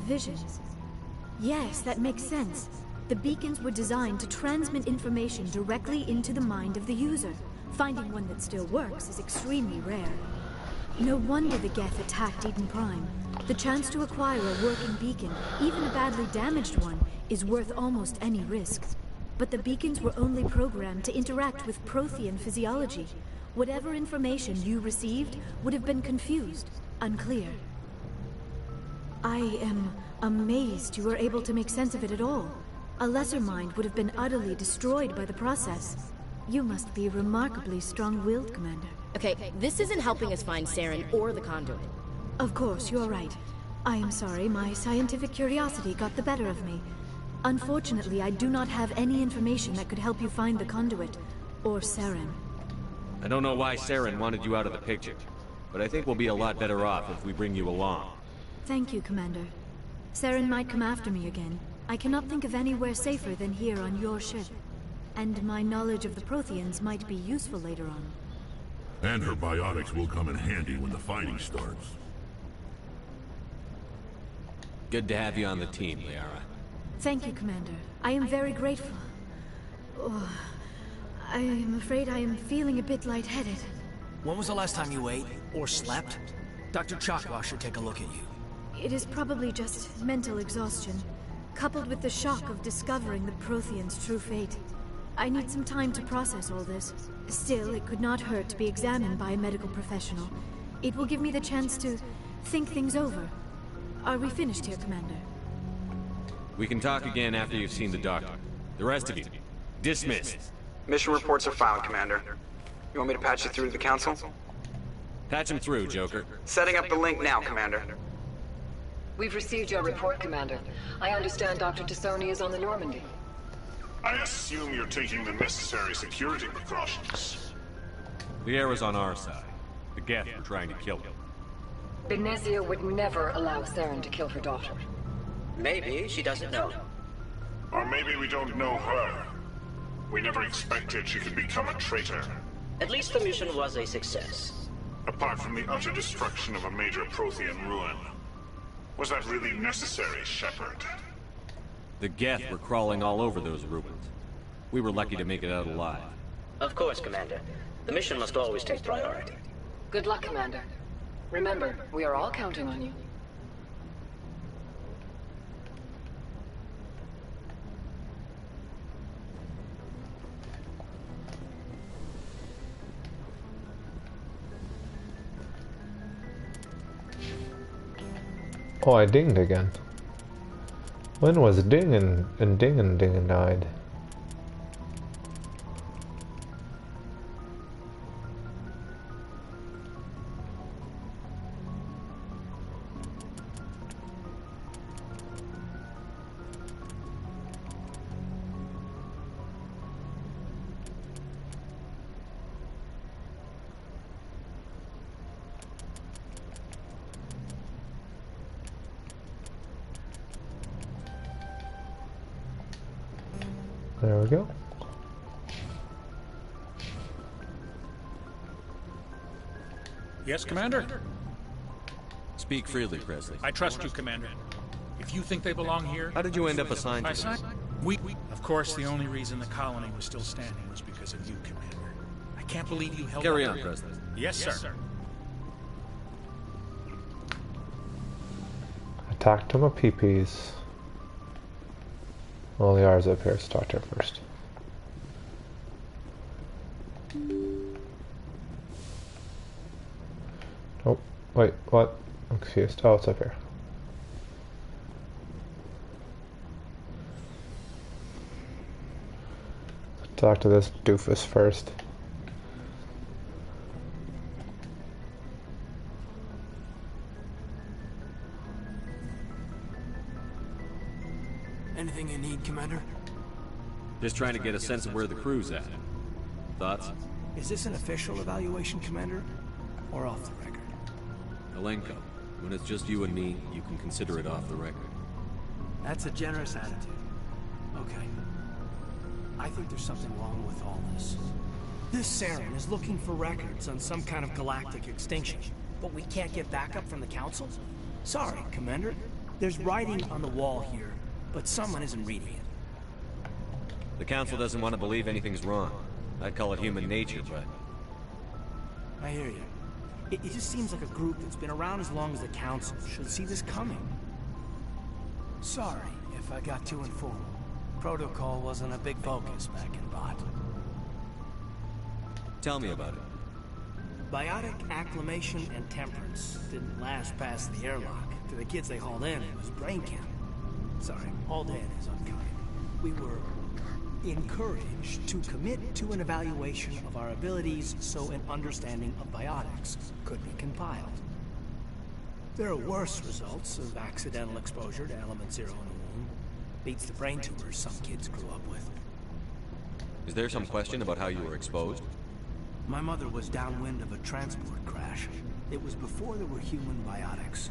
Visions? Yes, that makes sense. The beacons were designed to transmit information directly into the mind of the user. Finding one that still works is extremely rare. No wonder the Geth attacked Eden Prime. The chance to acquire a working beacon, even a badly damaged one, is worth almost any risk. But the beacons were only programmed to interact with Prothean physiology. Whatever information you received would have been confused, unclear. I am amazed you were able to make sense of it at all. A lesser mind would have been utterly destroyed by the process. You must be remarkably strong-willed, Commander. Okay, this isn't helping us find Saren or the conduit. Of course, you're right. I am sorry, my scientific curiosity got the better of me. Unfortunately, I do not have any information that could help you find the conduit, or Saren. I don't know why Saren wanted you out of the picture, but I think we'll be a lot better off if we bring you along. Thank you, Commander. Saren might come after me again. I cannot think of anywhere safer than here on your ship. And my knowledge of the Protheans might be useful later on. And her biotics will come in handy when the fighting starts. Good to have you on the team, Liara. Thank you, Commander. I am very grateful. Oh, I am afraid I am feeling a bit lightheaded. When was the last time you ate or slept? Dr. Chakwa should take a look at you. It is probably just mental exhaustion, coupled with the shock of discovering the Protheans' true fate. I need some time to process all this. Still, it could not hurt to be examined by a medical professional. It will give me the chance to think things over. Are we finished here, Commander? We can talk again after you've seen the doctor. The rest of you, dismissed. Mission reports are filed, Commander. You want me to patch you through to the Council? Patch him through, Joker. Setting up the link now, Commander. We've received your report, Commander. I understand Dr. Tassoni is on the Normandy. I assume you're taking the necessary security precautions. Liara's on our side. The Geth were trying to kill him. Benezia would never allow Saren to kill her daughter. Maybe she doesn't know. Or maybe we don't know her. We never expected she could become a traitor. At least the mission was a success. Apart from the utter destruction of a major Prothean ruin. Was that really necessary, Shepard? The Geth were crawling all over those ruins. We were lucky to make it out alive. Of course, Commander. The mission must always take priority. Good luck, Commander. Remember, we are all counting on you. Oh, I dinged again. When was dingin' and dingin' died? There we go. Yes, Commander? Speak freely, Presley. I trust you, Commander. If you think they belong here... How did you end up assigned to this? Of course, the only reason the colony was still standing was because of you, Commander. I can't believe you held Carry up. on, Presley. Yes, sir. I talked to my peepees. Well, Liara's up here, so talk to her first. Oh, wait, what? I'm confused. Oh, it's up here. Talk to this doofus first. Anything you need, Commander? Just trying to get a sense of where the crew's at. Thoughts? Is this an official evaluation, Commander? Or off the record? Alenko, when it's just you and me, you can consider it off the record. That's a generous attitude. Okay. I think there's something wrong with all this. This Saren is looking for records on some kind of galactic extinction, but we can't get backup from the Council? Sorry, Commander. There's writing on the wall here, but someone isn't reading it. The Council doesn't want to believe anything's wrong. I'd call it human nature, but... I hear you. It just seems like a group that's been around as long as the Council should see this coming. Sorry if I got too informal. Protocol wasn't a big focus back in Bot. Tell me about it. Biotic acclimation and temperance didn't last past the airlock. To the kids they hauled in, it was brain camp. Sorry, all dead is unkind. We were encouraged to commit to an evaluation of our abilities so an understanding of biotics could be compiled. There are worse results of accidental exposure to element 0 in a womb. Beats the brain tumors some kids grew up with. Is there some question about how you were exposed? My mother was downwind of a transport crash. It was before there were human biotics,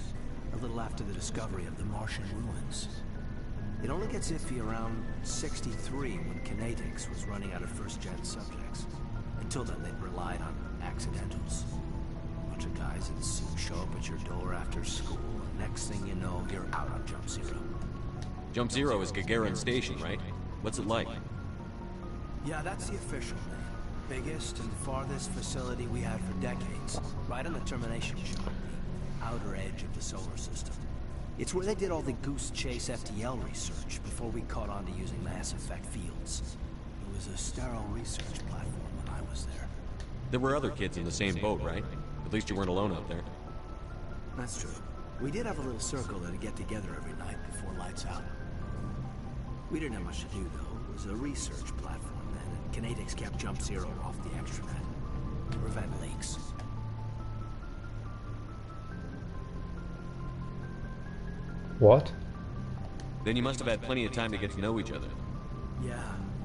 a little after the discovery of the Martian ruins. It only gets iffy around 63 when kinetics was running out of first-gen subjects. Until then, they'd relied on accidentals. A bunch of guys in suits show up at your door after school, and next thing you know, you're out on Jump Zero. Jump Zero is Gagarin Station, right? What's it like? Yeah, that's the official name. Biggest and farthest facility we had for decades. Right on the termination shore, the outer edge of the solar system. It's where they did all the Goose Chase FTL research before we caught on to using mass effect fields. It was a sterile research platform when I was there. There were other kids in the same boat, right? At least you weren't alone out there. That's true. We did have a little circle that'd get together every night before lights out. We didn't have much to do, though. It was a research platform then, and kinetics kept Jump Zero off the extranet to prevent leaks. What? Then you must have had plenty of time to get to know each other. Yeah,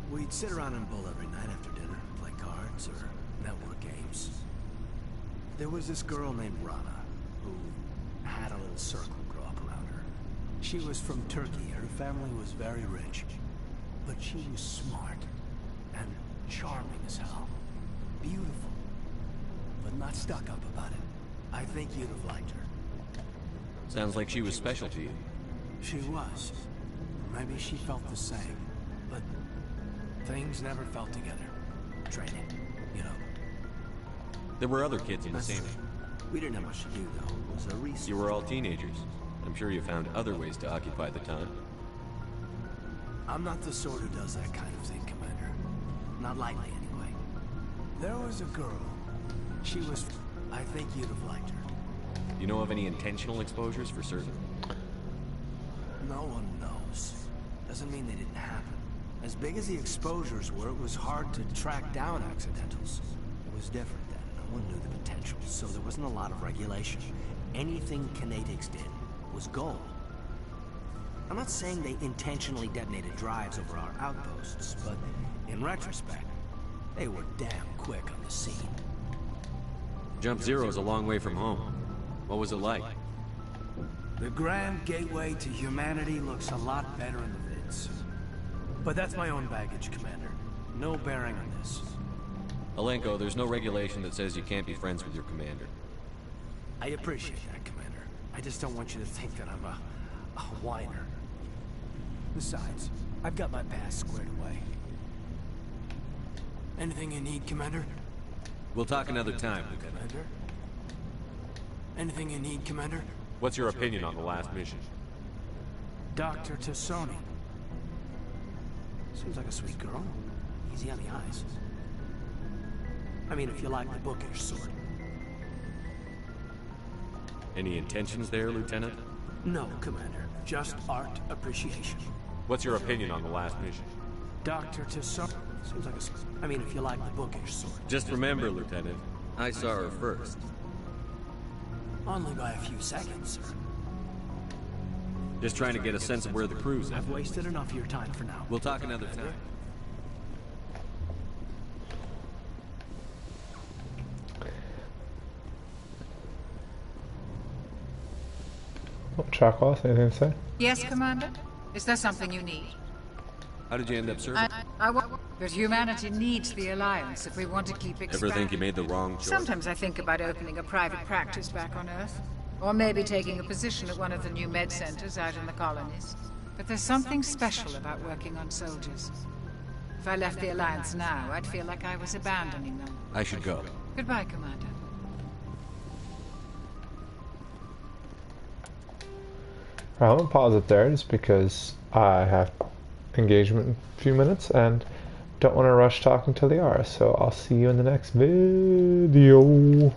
we'd sit around and bull every night after dinner, play cards or network games. There was this girl named Rana, who had a little circle grow up around her. She was from Turkey, her family was very rich, but she was smart and charming as hell. Beautiful, but not stuck up about it. I think you'd have liked her. Sounds like she was special to you. She was. Maybe she felt the same, but things never felt together. Training, you know. There were other kids in the same... We didn't have much to do, though. It was a resource. You were all teenagers. I'm sure you found other ways to occupy the time. I'm not the sort who does that kind of thing, Commander. Not lightly, anyway. There was a girl. She was... I think you'd have liked her. You know of any intentional exposures for certain? No one knows. Doesn't mean they didn't happen. As big as the exposures were, it was hard to track down accidentals. It was different then. No one knew the potential, so there wasn't a lot of regulation. Anything kinetics did was gold. I'm not saying they intentionally detonated drives over our outposts, but in retrospect, they were damn quick on the scene. Jump Zero's a long way from home. What was it like? The grand gateway to humanity looks a lot better in the vids. But that's my own baggage, Commander. No bearing on this. Alenko, there's no regulation that says you can't be friends with your commander. I appreciate that, Commander. I just don't want you to think that I'm a whiner. Besides, I've got my past squared away. Anything you need, Commander? We'll talk another time, Lieutenant. Commander? Anything you need, Commander? What's your opinion on the last mission? Dr. Tassoni. Seems like a sweet girl. Easy on the eyes. I mean, if you like the bookish sort. Any intentions there, Lieutenant? No, Commander. Just art appreciation. What's your opinion on the last mission? Dr. Tassoni. Seems like a... I mean, if you like the bookish sort. Just remember, Lieutenant, I saw her first. Only by a few seconds, sir. Just trying to get a sense of where the crew's at. I've wasted enough of your time for now. We'll talk another time. Chakwas, anything to say? Yes, Commander? Is there something you need? How did you end up serving? But humanity needs the Alliance if we want to keep expanding. Ever think you made the wrong choice? Sometimes I think about opening a private practice back on Earth. Or maybe taking a position at one of the new med centers out in the colonies. But there's something special about working on soldiers. If I left the Alliance now, I'd feel like I was abandoning them. I should go. Goodbye, Commander. I'm gonna pause it there just because I have engagement in a few minutes and don't want to rush talking to Liara, so I'll see you in the next video.